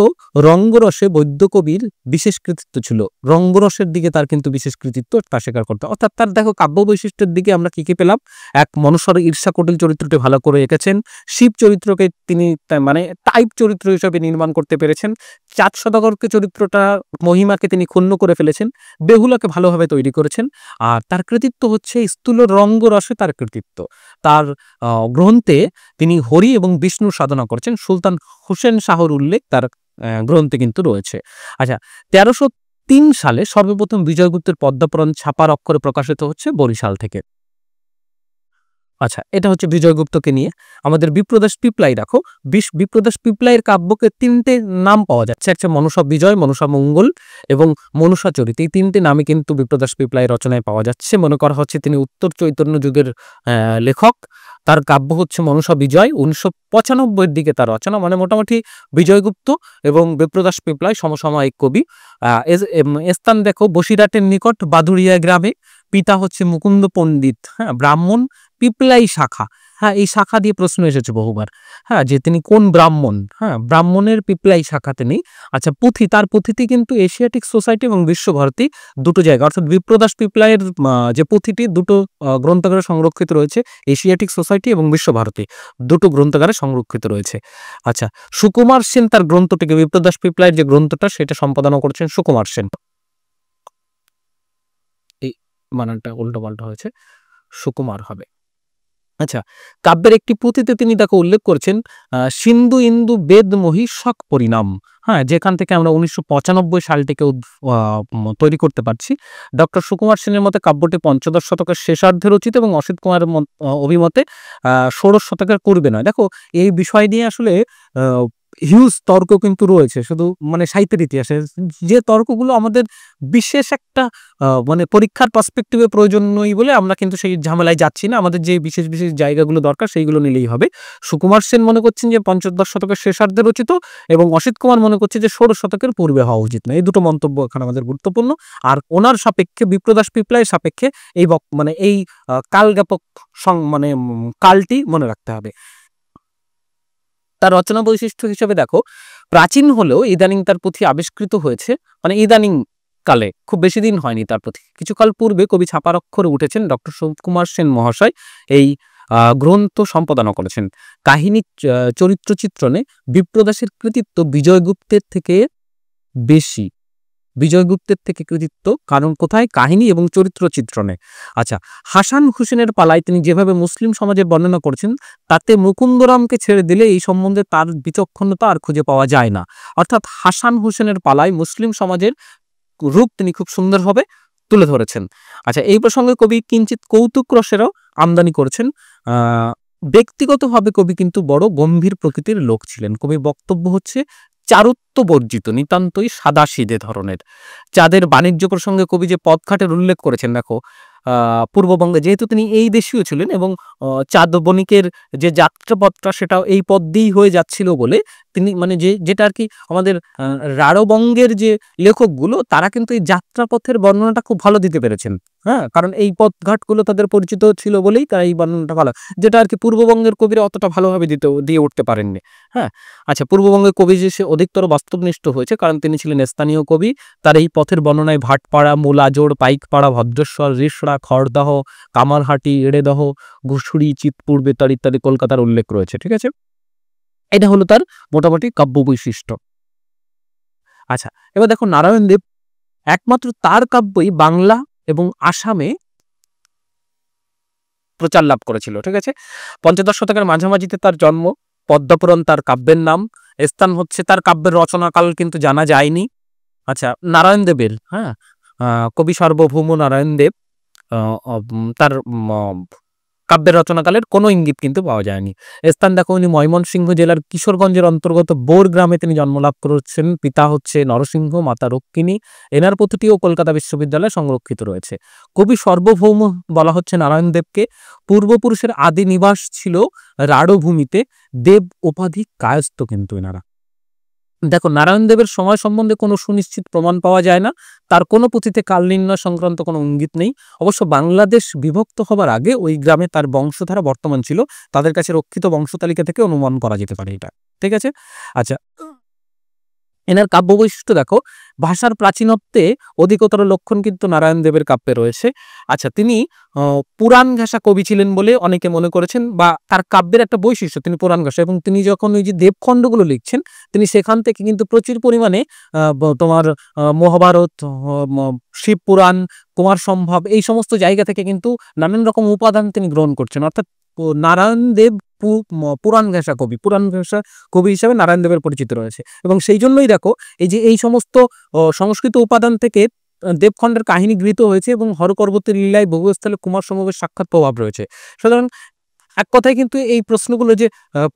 রঙ্গরসে বৈদ্য কবির বিশেষ কৃতিত্ব ছিল, রঙ্গরসের দিকে তার কিন্তু বিশেষ কৃতিত্ব তা স্বীকার করতে। অর্থাৎ তার দেখো কাব্য বৈশিষ্ট্যের দিকে আমরা কি পেলাম? এক, মনুষ্যর ঈর্ষা কুটিল চরিত্রটি ভালো করে এঁকেছেন। শিব চরিত্রকে তিনি মানে টাইপ চরিত্র হিসেবে নির্মাণ করতে পেরেছেন। চাঁদ সদাগরকে চরিত্রটা মহিমাকে তিনি ক্ষুণ্ণ করে ফেলেছেন। বেহুলাকে ভালোভাবে তৈরি করেছেন। আর তার কৃতিত্ব হচ্ছে স্থূল রঙ্গরসে তার কৃতিত্ব। তার গ্রন্থে তিনি হরি এবং বিষ্ণুর সাধনা করেছেন। সুলতান হোসেন শাহর উল্লেখ তার গ্রন্থে কিন্তু রয়েছে। আচ্ছা, ১৩০৩ সালে সর্বপ্রথম বিজয়গুপ্তের পদ্মপুরাণ ছাপার অক্ষরে প্রকাশিত হচ্ছে বরিশাল থেকে। আচ্ছা, এটা হচ্ছে বিজয়গুপ্তকে নিয়ে। আমাদের বিপ্রদাস পিপলাই রাখো, বিপ্রদাস পিপলাইয়ের কাব্যকে ৩টে নাম পাওয়া যাচ্ছে, একটা মনসা বিজয়, মনসা মঙ্গল এবং মনসা চরিত। এই ৩টে নামে কিন্তু বিপ্রদাস পিপলাইয়ের রচনায় পাওয়া যাচ্ছে। মনে করা হচ্ছে তিনি উত্তর চৈতন্য যুগের লেখক। তার কাব্য হচ্ছে মনসা বিজয়, ১৯৯৫ দিকে তার রচনা। মানে মোটামুটি বিজয়গুপ্ত এবং বিপ্রদাস পিপলাই সমসাময়িক কবি। স্থান দেখো, বসিরহাটের নিকট বাদুড়িয়া গ্রামে। পিতা হচ্ছে মুকুন্দ পণ্ডিত, হ্যাঁ, ব্রাহ্মণ, পিপলাই শাখা। হ্যাঁ, এই শাখা দিয়ে প্রশ্ন এসেছে বহুবার, হ্যাঁ, যে তিনি কোন ব্রাহ্মণ। হ্যাঁ, ব্রাহ্মণের পিপলাই শাখাতে নেই। আচ্ছা, পুঁথি, তার পুঁথিটি কিন্তু এশিয়াটিক সোসাইটি এবং বিশ্বভারতী দুটো জায়গা, অর্থাৎ বিপ্রদাস পিপলাইয়ের যে পুঁথিটি দুটো গ্রন্থাগারে সংরক্ষিত রয়েছে, এশিয়াটিক সোসাইটি এবং বিশ্বভারতী দুটো গ্রন্থাগারে সংরক্ষিত রয়েছে। আচ্ছা, সুকুমার সেন তার গ্রন্থটিকে, বিপ্রদাস পিপলাইয়ের যে গ্রন্থটা সেটা সম্পাদনা করেছেন সুকুমার সেন। এই বানানটা উল্টো পাল্টা হয়েছে, সুকুমার হবে। আচ্ছা, কাব্যের একটি পুঁথিতে তিনি তাকে উল্লেখ করেছেন সিন্ধু ইন্দু বেদ মহিষক পরিণাম। হ্যাঁ, যেখান থেকে আমরা ১৯৯৫ সালটিকে তৈরি করতে পারছি। ডক্টর সুকুমার সেনের মতে কাব্যটি পঞ্চদশ শতকের শেষার্ধে রচিত এবং অসিত কুমারের অভিমতে ষোড়শ শতকের পূর্বে নয়। দেখো, এই বিষয় নিয়ে আসলে আ হিউজ তর্ক কিন্তু রয়েছে শুধু মানে সাহিত্যের ইতিহাসে। যে তর্কগুলো আমাদের বিশেষ একটা মানে পরীক্ষার পার্সপেক্টিভ এ প্রয়োজন নই বলে আমরা কিন্তু সেই ঝামেলায় যাচ্ছি না। আমাদের যে বিশেষ, বিশেষ জায়গাগুলো দরকার সেইগুলো নিলেই হবে। সুকুমার সেন মনে করছেন যে পঞ্চদশ শতকের শেষার্ধে রচিত এবং অসিত কুমার মনে করছে যে ষোড়শ শতকের পূর্বে হওয়া উচিত না। এই দুটো মন্তব্য এখানে আমাদের গুরুত্বপূর্ণ। আর ওনার সাপেক্ষে বিপ্রদাস পিপলাইয়ের সাপেক্ষে এই মানে এই কালজ্ঞাপক মানে কালটি মনে রাখতে হবে। তার রচনা বৈশিষ্ট্য হিসেবে দেখো, প্রাচীন হলেও ইদানিং তার পুঁথি আবিষ্কৃত হয়েছে, মানে ইদানিং কালে, খুব বেশি দিন হয়নি তার পুঁথি। কিছুকাল পূর্বে কবি ছাপার অক্ষরে উঠেছেন ডক্টর সুকুমার সেন মহাশয় এই গ্রন্থ সম্পাদনা করেছেন। কাহিনী চরিত্র চিত্রণে বিপ্রদাসের কৃতিত্ব বিজয়গুপ্তের থেকে বেশি। বিজয়গুপ্তের থেকে কৃতিত্ব কারণ কোথায়? কাহিনী এবং চরিত্র চিত্রণে। আচ্ছা, হাসান হুসেনের পালায় তিনি যেভাবে মুসলিম সমাজের বর্ণনা করেছেন তাতে মুকুন্দরামকে ছেড়ে দিলে এই সম্বন্ধে তার বিচক্ষণতা আর খুঁজে পাওয়া যায় না। অর্থাৎ হাসান হুসেনের পালায় মুসলিম সমাজের রূপ তিনি খুব সুন্দরভাবে তুলে ধরেছেন। আচ্ছা, এই প্রসঙ্গে কবি কিঞ্চিৎ কৌতুক রসেরও আমদানি করেছেন। ব্যক্তিগতভাবে কবি কিন্তু বড় গম্ভীর প্রকৃতির লোক ছিলেন। কবির বক্তব্য হচ্ছে চারুত্ব বর্জিত, নিতান্তই সাদাসিধে ধরনের। চাঁদের বাণিজ্য প্রসঙ্গে কবি যে পথঘাটের উল্লেখ করেছেন দেখো, পূর্ববঙ্গে যেহেতু তিনি এই দেশীয় ছিলেন এবং চাঁদ বণিকের যে যাত্রাপথটা সেটাও এই পথ দিয়েই হয়ে যাচ্ছিল বলে তিনি মানে যেটা আর কি আমাদের রাঢ়বঙ্গের যে লেখকগুলো তারা কিন্তু এই যাত্রাপথের বর্ণনাটা খুব ভালো দিতে পেরেছেন। হ্যাঁ, কারণ এই পথঘাটগুলো তাদের পরিচিত ছিল বলেই তারা এই বর্ণনাটা ভালো, যেটা আর কি পূর্ববঙ্গের কবিরা অতটা ভালোভাবে দিয়ে উঠতে পারেননি। হ্যাঁ, আচ্ছা, পূর্ববঙ্গের কবি যে সে অধিকতর বাস্তবনিষ্ঠ হয়েছে কারণ তিনি ছিলেন স্থানীয় কবি। তার এই পথের বর্ণনায় ভাটপাড়া, মুলাজোড়, পাইকপাড়া, ভদ্রেশ্বর, রিষড়া, খড়দহ, কামারহাটি, এড়েদহ, ঘুষুড়ি, চিতপুর, বেতার ইত্যাদি কলকাতার উল্লেখ রয়েছে। ঠিক আছে, এটা হলো তার মোটামুটি কাব্য বৈশিষ্ট্য। আচ্ছা, এবার দেখো নারায়ণ দেব একমাত্র তার কাব্যই বাংলা এবং আসামে প্রচার লাভ করেছিল। ঠিক আছে, পঞ্চদশ শতকের মাঝামাঝিতে তার জন্ম। পদ্মপুরাণ তার কাব্যের নাম। স্থান হচ্ছে তার কাব্যের রচনাকাল কিন্তু জানা যায়নি। আচ্ছা, নারায়ণ দেবের কবি সার্বভৌম নারায়ণ দেব তার কাব্যের রচনাকালের কোনো ইঙ্গিত কিন্তু পাওয়া যায়নি। স্থান দেখো, উনি ময়মনসিংহ জেলার কিশোরগঞ্জের অন্তর্গত বোর গ্রামে তিনি জন্মলাভ করেছেন। পিতা হচ্ছে নরসিংহ, মাতা রক্ষিণী। এনার পুঁথিটিও কলকাতা বিশ্ববিদ্যালয়ে সংরক্ষিত রয়েছে। কবি সার্বভৌম বলা হচ্ছে নারায়ণ দেবকে। পূর্বপুরুষের আদি নিবাস ছিল রাঢ়ভূমিতে। দেব উপাধি কায়স্থ কিন্তু এনারা। দেখো, নারায়ণ দেবের সময় সম্বন্ধে কোনো সুনিশ্চিত প্রমাণ পাওয়া যায় না। তার কোনো পুঁথিতে কাল নির্ণয় সংক্রান্ত কোনো ইঙ্গিত নেই। অবশ্য বাংলাদেশ বিভক্ত হবার আগে ওই গ্রামে তার বংশধারা বর্তমান ছিল। তাদের কাছে রক্ষিত বংশতালিকা থেকে অনুমান করা যেতে পারে এটা। ঠিক আছে, আচ্ছা, এনার কাব্য বৈশিষ্ট্য দেখো, ভাষার প্রাচীনত্বে অধিকতর লক্ষণ কিন্তু নারায়ণ দেবের কাব্যে রয়েছে। আচ্ছা, তিনি পুরাণ ঘেঁষা কবি ছিলেন বলে অনেকে মনে করেছেন, বা তার কাব্যের একটা বৈশিষ্ট্য তিনি পুরাণ ঘেঁষা, এবং তিনি যখন ওই যে দেবখণ্ডগুলো লিখছেন তিনি সেখান থেকে কিন্তু প্রচুর পরিমাণে তোমার মহাভারত, শিব পুরাণ, কুমার সম্ভব এই সমস্ত জায়গা থেকে কিন্তু নানান রকম উপাদান তিনি গ্রহণ করছেন। অর্থাৎ নারায়ণ দেব পুরাণ ঘেঁষা কবি, পুরাণ ঘেঁষা কবি হিসাবে নারায়ণ দেবের পরিচিত রয়েছে। এবং সেই জন্যই দেখো এই যে এই সমস্ত সংস্কৃত উপাদান থেকে দেবখণ্ডের কাহিনী গৃহীত হয়েছে এবং হরপর্বতের লীলায় বহুস্থলে কুমার সম্ভবের সাক্ষাৎ প্রভাব রয়েছে। সুতরাং এক কথায় কিন্তু এই প্রশ্নগুলো যে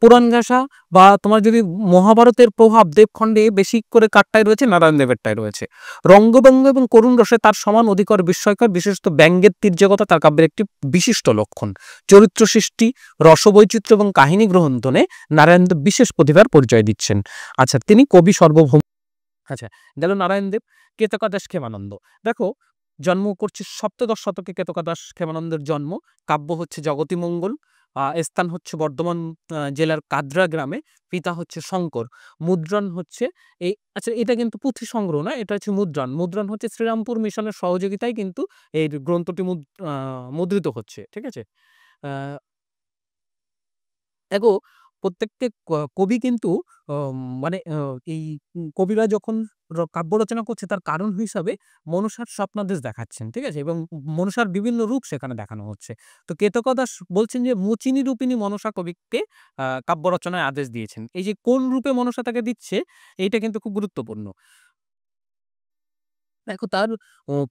পুরাণ ঘেঁষা বা তোমার যদি মহাভারতের প্রভাব দেবখণ্ডে বেশি করে কারটায় রয়েছে, নারায়ণ দেবেরটাই রয়েছে। রঙ্গবঙ্গ এবং করুণ রসে তার সমান অধিকর বিস্ময়কর, বিশেষত ব্যঙ্গের তীর্যকতা তার কাব্যের একটি বিশিষ্ট লক্ষণ। চরিত্র সৃষ্টি, রসবৈচিত্র্য এবং কাহিনী গ্রহণে নারায়ণ দেব বিশেষ প্রতিভার পরিচয় দিচ্ছেন। আচ্ছা, তিনি কবি সার্বভৌম। আচ্ছা, গেল নারায়ণ দেব। কেতকাদাস ক্ষেমানন্দ দেখো, জন্ম করছে সপ্তদশ শতকে। কেতকাদাস ক্ষেমানন্দের জন্ম। কাব্য হচ্ছে জগতী মঙ্গল। স্থান হচ্ছে বর্ধমান জেলার কাদরা গ্রামে। পিতা হচ্ছে শঙ্কর। মুদ্রণ হচ্ছে এই, আচ্ছা, এটা কিন্তু পুঁথি সংগ্রহ না, এটা হচ্ছে মুদ্রণ। মুদ্রণ হচ্ছে শ্রীরামপুর মিশনের সহযোগিতায় কিন্তু এই গ্রন্থটি মুদ্রিত হচ্ছে। ঠিক আছে, দেখো, প্রত্যেকটি কবি কিন্তু মানে এই কবিরা যখন কাব্য রচনা করছে তার কারণ হিসাবে মনসার স্বপ্নাদেশ দেখাচ্ছেন। ঠিক আছে? এবং মনসার বিভিন্ন রূপ সেখানে দেখানো হচ্ছে। তো কেতকদাস বলছেন যে মুচিনী রূপিণী মনসা কবিকে কাব্য রচনায় আদেশ দিয়েছেন। এই যে কোন রূপে মনসা তাকে দিচ্ছে এইটা কিন্তু খুব গুরুত্বপূর্ণ। দেখো তার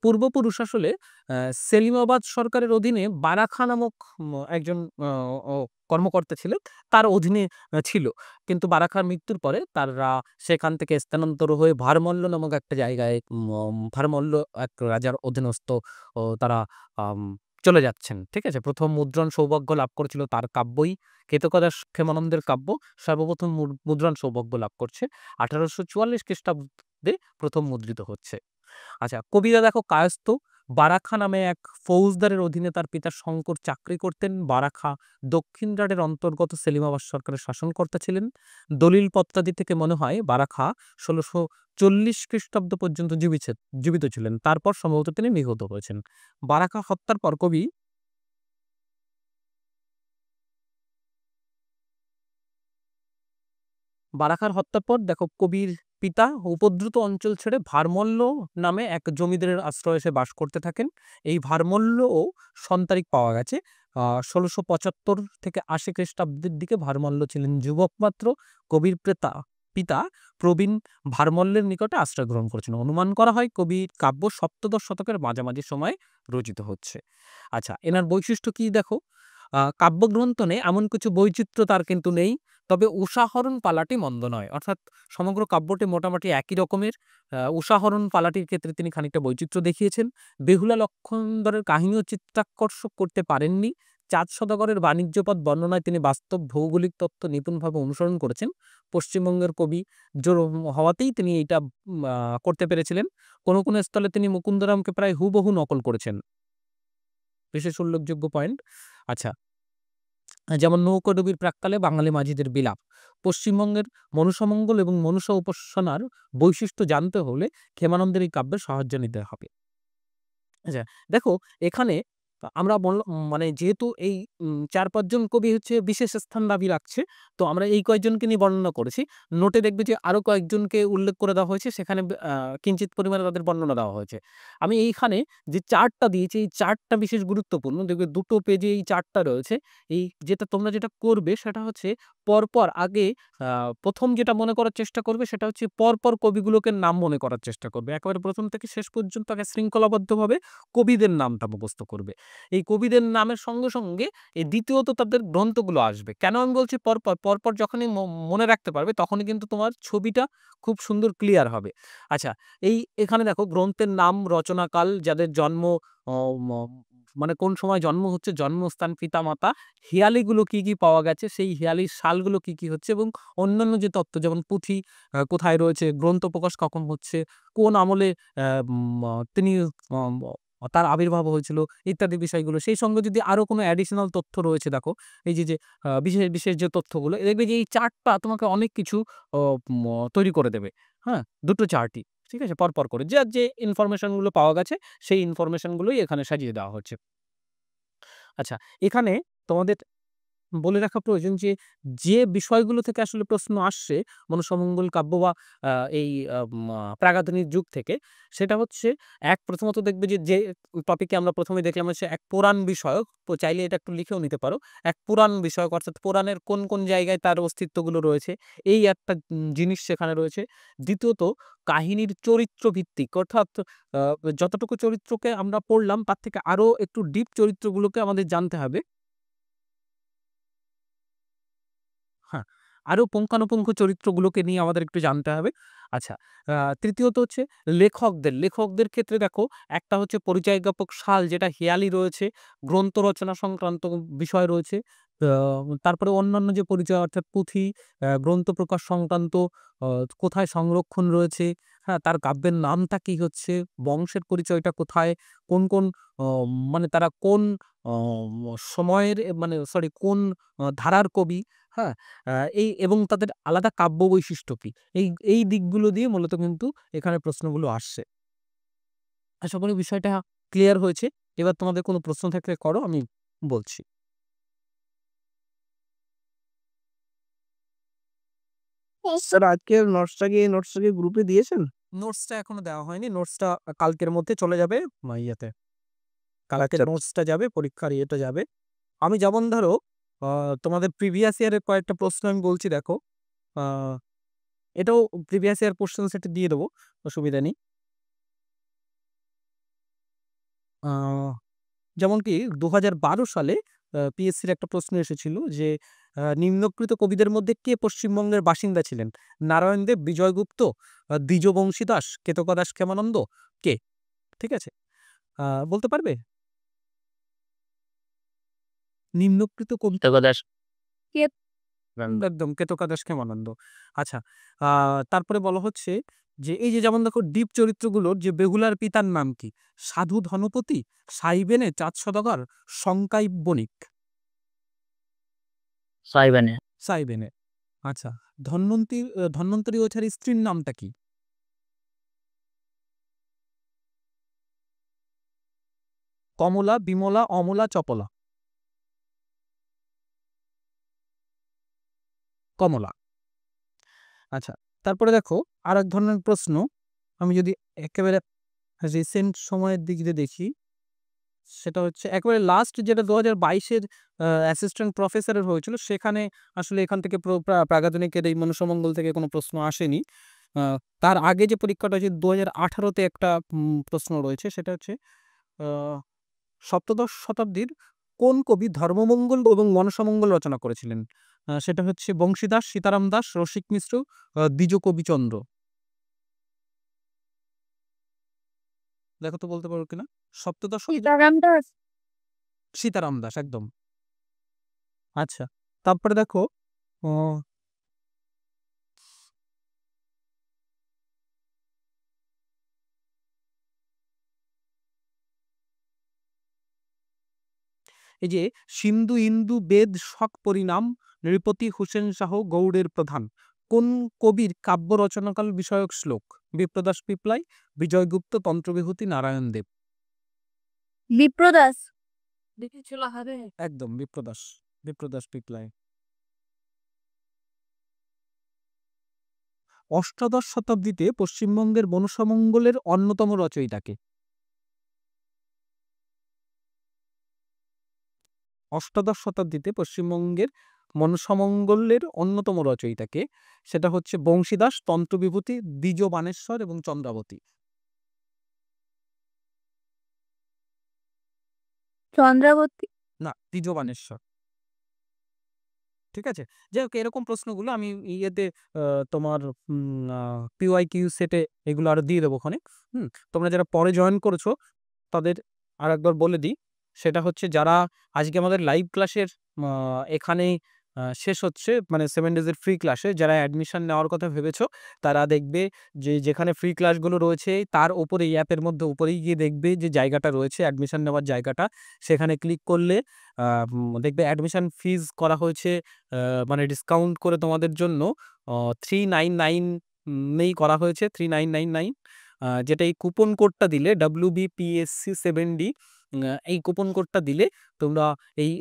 পূর্বপুরুষ আসলে আ সেলিমাবাদ সরকারের অধীনে বারাখা নামক একজন অ অ কর্মকর্তা ছিলেন। তার অধীনে ছিল। কিন্তু বারাখার মৃত্যুর পরে তারা সেখান থেকে স্থানান্তর হয়ে ভারমল্ল নামক একটা জায়গায় ভারমল্ল এক রাজার অধীনস্থ তারা আম চলে যাচ্ছেন। ঠিক আছে? ১ম মুদ্রণ সৌভাগ্য লাভ করেছিল তার কাব্যই কেতকদাস ক্ষেমানন্দের কাব্য সর্বপ্রথম মুদ্রণ সৌভাগ্য লাভ করছে। ১৮৪৪ খ্রিস্টাব্দে ১ম মুদ্রিত হচ্ছে। আচ্ছা, কবিরা দেখো কায়স্থ। বারাখা নামে এক ফৌজদারের অধীনে তার পিতা শঙ্কর চাকরি করতেন। বারাখা দক্ষিণ রাঢ়ের অন্তর্গত সেলিমাবাদ সরকারের শাসনকর্তা ছিলেন। দলিলপত্রাদি থেকে মনে হয় বারাখা ১৬৪০ খ্রিস্টাব্দ পর্যন্ত জীবিত ছিলেন। তারপর সম্ভবত তিনি নিহত হয়েছেন। বারাখা হত্যার পর কবি বারাখার হত্যার পর দেখো কবির পিতা উপদ্রুত অঞ্চল ছেড়ে ভারমল্ল নামে এক জমিদারের আশ্রয়ে এসে বাস করতে থাকেন। এই ভারমল্লও সন-তারিখ পাওয়া গেছে। ১৬৭৫ থেকে ৮০ খ্রিস্টাব্দের দিকে ভারমল্ল ছিলেন যুবক মাত্র। কবির পিতা প্রবীণ ভারমল্লের নিকটে আশ্রয় গ্রহণ করেছেন। অনুমান করা হয় কবির কাব্য সপ্তদশ শতকের মাঝামাঝি সময়ে রচিত হচ্ছে। আচ্ছা, এনার বৈশিষ্ট্য কি দেখো? কাব্যগ্রন্থনে এমন কিছু বৈচিত্র্য তার কিন্তু নেই। তবে উষাহরণ পালাটি মন্দ নয়। অর্থাৎ সমগ্র কাব্যটি মোটামুটি একই রকমের। উষাহরণ পালাটির ক্ষেত্রে তিনি খানিকটা বৈচিত্র্য দেখিয়েছেন। বেহুলা লক্ষণধরের কাহিনীও চিত্তাকর্ষক করতে পারেননি। চাঁদ সওদাগরের বাণিজ্যপথ বর্ণনায় তিনি বাস্তব ভৌগোলিক তথ্য নিপুণভাবে অনুসরণ করেছেন। পশ্চিমবঙ্গের কবি হওয়াতেই তিনি এইটা করতে পেরেছিলেন। কোনো স্থলে তিনি মুকুন্দরামকে প্রায় হুবহু নকল করেছেন। বিশেষ উল্লেখযোগ্য পয়েন্ট। আচ্ছা, যেমন নৌকাডুবির প্রাক্কালে বাঙালি মাঝিদের বিলাপ। পশ্চিমবঙ্গের মনসামঙ্গল এবং মনসা উপাসনার বৈশিষ্ট্য জানতে হলে ক্ষেমানন্দের এই কাব্যের সাহায্য নিতে হবে। আচ্ছা, দেখো এখানে আমরা মানে যেহেতু এই ৪-৫ জন কবি হচ্ছে বিশেষ স্থান দাবি রাখছে, তো আমরা এই কয়েকজনকে নিয়ে বর্ণনা করেছি। নোটে দেখবে যে আরো কয়েকজনকে উল্লেখ করে দেওয়া হয়েছে, সেখানে কিঞ্চিৎ পরিমাণে তাদের বর্ণনা দেওয়া হয়েছে। আমি এইখানে যে চার্টটা দিয়েছি, এই চার্টটা বিশেষ গুরুত্বপূর্ণ। দেখবে দুটো পেজে এই চার্টটা রয়েছে। এই তোমরা যেটা করবে সেটা হচ্ছে পরপর আগে ১ম যেটা মনে করার চেষ্টা করবে সেটা হচ্ছে পরপর কবিগুলোকে নাম মনে করার চেষ্টা করবে। একেবারে ১ম থেকে শেষ পর্যন্ত আগে শৃঙ্খলাবদ্ধভাবে কবিদের নামটা মুখস্থ করবে। এই কবিদের নামের সঙ্গে এই দ্বিতীয়ত তাদের গ্রন্থগুলো আসবে। কেন আমি বলছি পরপর? পরপর যখনই মনে রাখতে পারবে তখনই কিন্তু তোমার ছবিটা খুব সুন্দর ক্লিয়ার হবে। আচ্ছা, এখানে দেখো গ্রন্থের নাম, রচনাকাল, যাদের জন্ম অ ম মানে কোন সময় জন্ম হচ্ছে, জন্মস্থান, পিতামাতা, হেয়ালিগুলো কি পাওয়া গেছে, সেই হেয়ালির সালগুলো কি হচ্ছে এবং অন্যান্য যে তথ্য যেমন পুঁথি কোথায় রয়েছে, গ্রন্থ প্রকাশ কখন হচ্ছে, কোন আমলে তিনি অম তার আবির্ভাব হয়েছিল ইত্যাদি বিষয়গুলো। সেই সঙ্গে যদি আরো কোনো অ্যাডিশনাল তথ্য রয়েছে দেখো, এই যে বিশেষ যে তথ্যগুলো দেখবে যে এই চার্টটা তোমাকে অনেক কিছু অ ম তৈরি করে দেবে। হ্যাঁ? দুটো চার্টই। ঠিক আছে? পরপর করে। যার যে ইনফরমেশন গুলো পাওয়া গেছে সেই ইনফরমেশন গুলোই এখানে সাজিয়ে দেওয়া হচ্ছে। আচ্ছা, এখানে তোমাদের বলে রাখা প্রয়োজন যে, যে বিষয়গুলো থেকে আসলে প্রশ্ন আসছে মনসামঙ্গল কাব্য বা আ এই প্রাক-আধুনিক যুগ থেকে, সেটা হচ্ছে প্রথমত দেখবে যে টপিকে আমরা ১ম এ দেখলাম হচ্ছে এক পুরাণ বিষয়ক। চাইলে এটা একটু লিখেও নিতে পারো। এক পুরাণ বিষয়ক অর্থাৎ পুরাণের কোন জায়গায় তার অস্তিত্বগুলো রয়েছে, এই একটা জিনিস সেখানে রয়েছে। দ্বিতীয়ত কাহিনীর চরিত্র ভিত্তিক অর্থাৎ আ যতটুকু চরিত্রকে আমরা পড়লাম তার থেকে আরো একটু ডিপ চরিত্রগুলোকে আমাদের জানতে হবে। হ্যাঁ, আরো পুঙ্খানুপুঙ্খ চরিত্রগুলোকে নিয়ে আমাদের একটু জানতে হবে। আচ্ছা, আ তৃতীয়ত হচ্ছে লেখকদের ক্ষেত্রে দেখো একটা হচ্ছে পরিচয়জ্ঞাপক সাল যেটা হেয়ালি রয়েছে, গ্রন্থ রচনা সংক্রান্ত বিষয় রয়েছে। আ তারপরে অন্যান্য যে পরিচয় অর্থাৎ পুঁথি, গ্রন্থ প্রকাশ সংক্রান্ত অ কোথায় সংরক্ষণ রয়েছে, হ্যাঁ? তার কাব্যের নামটা কি হচ্ছে, বংশের পরিচয়টা কোথায়, কোন অ মানে তারা কোন অ সময়ের মানে সরি কোন ধারার কবি, হ্যাঁ? আ এবং তাদের আলাদা কাব্য বৈশিষ্ট্য কি? এই দিকগুলো দিয়ে মূলত কিন্তু এখানে প্রশ্নগুলো আসছে। আশা করি বিষয়টা ক্লিয়ার হয়েছে। এবার তোমাদের কোনো প্রশ্ন থাকলে করো, আমি বলছি। স্যার আজকের নোটসটা কি গ্রুপে দিয়েছেন? নোটসটা এখনো দেওয়া হয়নি, নোটসটা কালকের মধ্যে চলে যাবে ইয়েতে, কালকে আচ্ছা নোটসটা যাবে, পরীক্ষার ইয়েটা যাবে। আমি যেমন ধরো তোমাদের প্রিভিয়াস ইয়ারের কয়েকটা প্রশ্ন আমি বলছি, দেখো। আহ, এটাও প্রিভিয়াস ইয়ার কোশ্চেন সেট দিয়ে দেবো, অসুবিধা নেই। যেমন কি 2012 সালে পিএসসির একটা প্রশ্ন এসেছিল যে নিম্নকৃত কবিদের মধ্যে কে পশ্চিমবঙ্গের বাসিন্দা ছিলেন? নারায়ণ দেব, বিজয়গুপ্ত, দ্বিজ বংশীদাস, কেতকা দাস ক্ষেমানন্দ, কে? ঠিক আছে, বলতে পারবে নিম্নকৃত কবি? দেবদাস। একদম কেতকা দাস ক্ষেমানন্দ। আচ্ছা, তারপরে বলা হচ্ছে যে এই যে যেমন দেখো ডিপ চরিত্রগুলোর যে বেহুলার পিতার নাম কি? সাধু ধনপতি, সাইবেনে, চাঁদ সদাগর, শঙ্কাই বণিক। সাইবানে। সাইবেনে। আচ্ছা, ধন্বন্তরী ওঝার স্ত্রীর নামটা কি? কমলা, বিমলা, অমলা, চপলা। কমলা। আচ্ছা, তারপরে দেখো আর এক ধরনের প্রশ্ন, আমি যদি একেবারে রিসেন্ট সময়ের দিক দিয়ে দেখি, সেটা হচ্ছে একেবারে লাস্ট যেটা 2022-এর অ্যাসিস্ট্যান্ট প্রফেসরের হয়েছিল, সেখানে আসলে এখান থেকে প্রাগাধনিকের এই মনুষ্যমঙ্গল থেকে কোনো প্রশ্ন আসেনি। তার আগে যে পরীক্ষাটা হচ্ছে 2018-তে একটা প্রশ্ন রয়েছে, সেটা হচ্ছে সপ্তদশ শতাব্দীর কোন কবি ধর্মমঙ্গল এবং মনসামঙ্গল রচনা করেছিলেন? সেটা হচ্ছে বংশীদাস, সীতারাম দাস, রসিক মিশ্র, দ্বিজ কবিচন্দ্র। দেখো তো বলতে পারো কিনা। সপ্তদশ সীতারাম দাস। সীতারাম দাস, একদম। আচ্ছা, তারপরে দেখো আহ, এই যে সিন্ধু ইন্দু বেদ শক পরিণাম, নৃপতি হুসেন শাহ গৌড়ের প্রধান, কোন কবির কাব্য রচনাকাল বিষয়ক শ্লোক? বিপ্রদাস পিপলাই, বিজয়গুপ্ত, তন্ত্রবিভূতি, নারায়ণ দেব। বিপ্রদাস। দেখেছিল হবে। একদম বিপ্রদাস পিপলাই। অষ্টাদশ শতাব্দীতে পশ্চিমবঙ্গের মনসামঙ্গলের অন্যতম রচয়িতাকে? অষ্টাদশ শতাব্দীতে পশ্চিমবঙ্গের মনসামঙ্গলের অন্যতম রচয়িতাকে? সেটা হচ্ছে বংশীদাস, তন্ত্রবিভূতি, দ্বিজ বানেশ্বর এবং চন্দ্রাবতী। চন্দ্রাবতী। না, দ্বিজ বানেশ্বর। ঠিক আছে, যাই হোক, এরকম প্রশ্নগুলো আমি ইয়েতে তোমার পিওয়াইকিউ সেটে এগুলো আরো দিয়ে দেবো ওখানে। তোমরা যারা পরে জয়েন করেছো তাদের আর একবার বলে দিই, সেটা হচ্ছে যারা আজকে আমাদের লাইভ ক্লাসের এখানে শেষ হচ্ছে, মানে 7 ডেজের ফ্রি ক্লাসে যারা অ্যাডমিশন নেওয়ার কথা ভেবেছো, তারা দেখবে যে যেখানে ফ্রি ক্লাসগুলো রয়েছে তার ওপরে, এই অ্যাপের মধ্যে উপরেই গিয়ে দেখবে যে জায়গাটা রয়েছে অ্যাডমিশন নেওয়ার জায়গাটা, সেখানে ক্লিক করলে দেখবে অ্যাডমিশন ফিজ করা হয়েছে, মানে ডিসকাউন্ট করে তোমাদের জন্য 399 নেই করা হয়েছে, 3999। যেটা এই কুপন কোডটা দিলে WBPSC7D, এই কুপন কোডটা দিলে তোমরা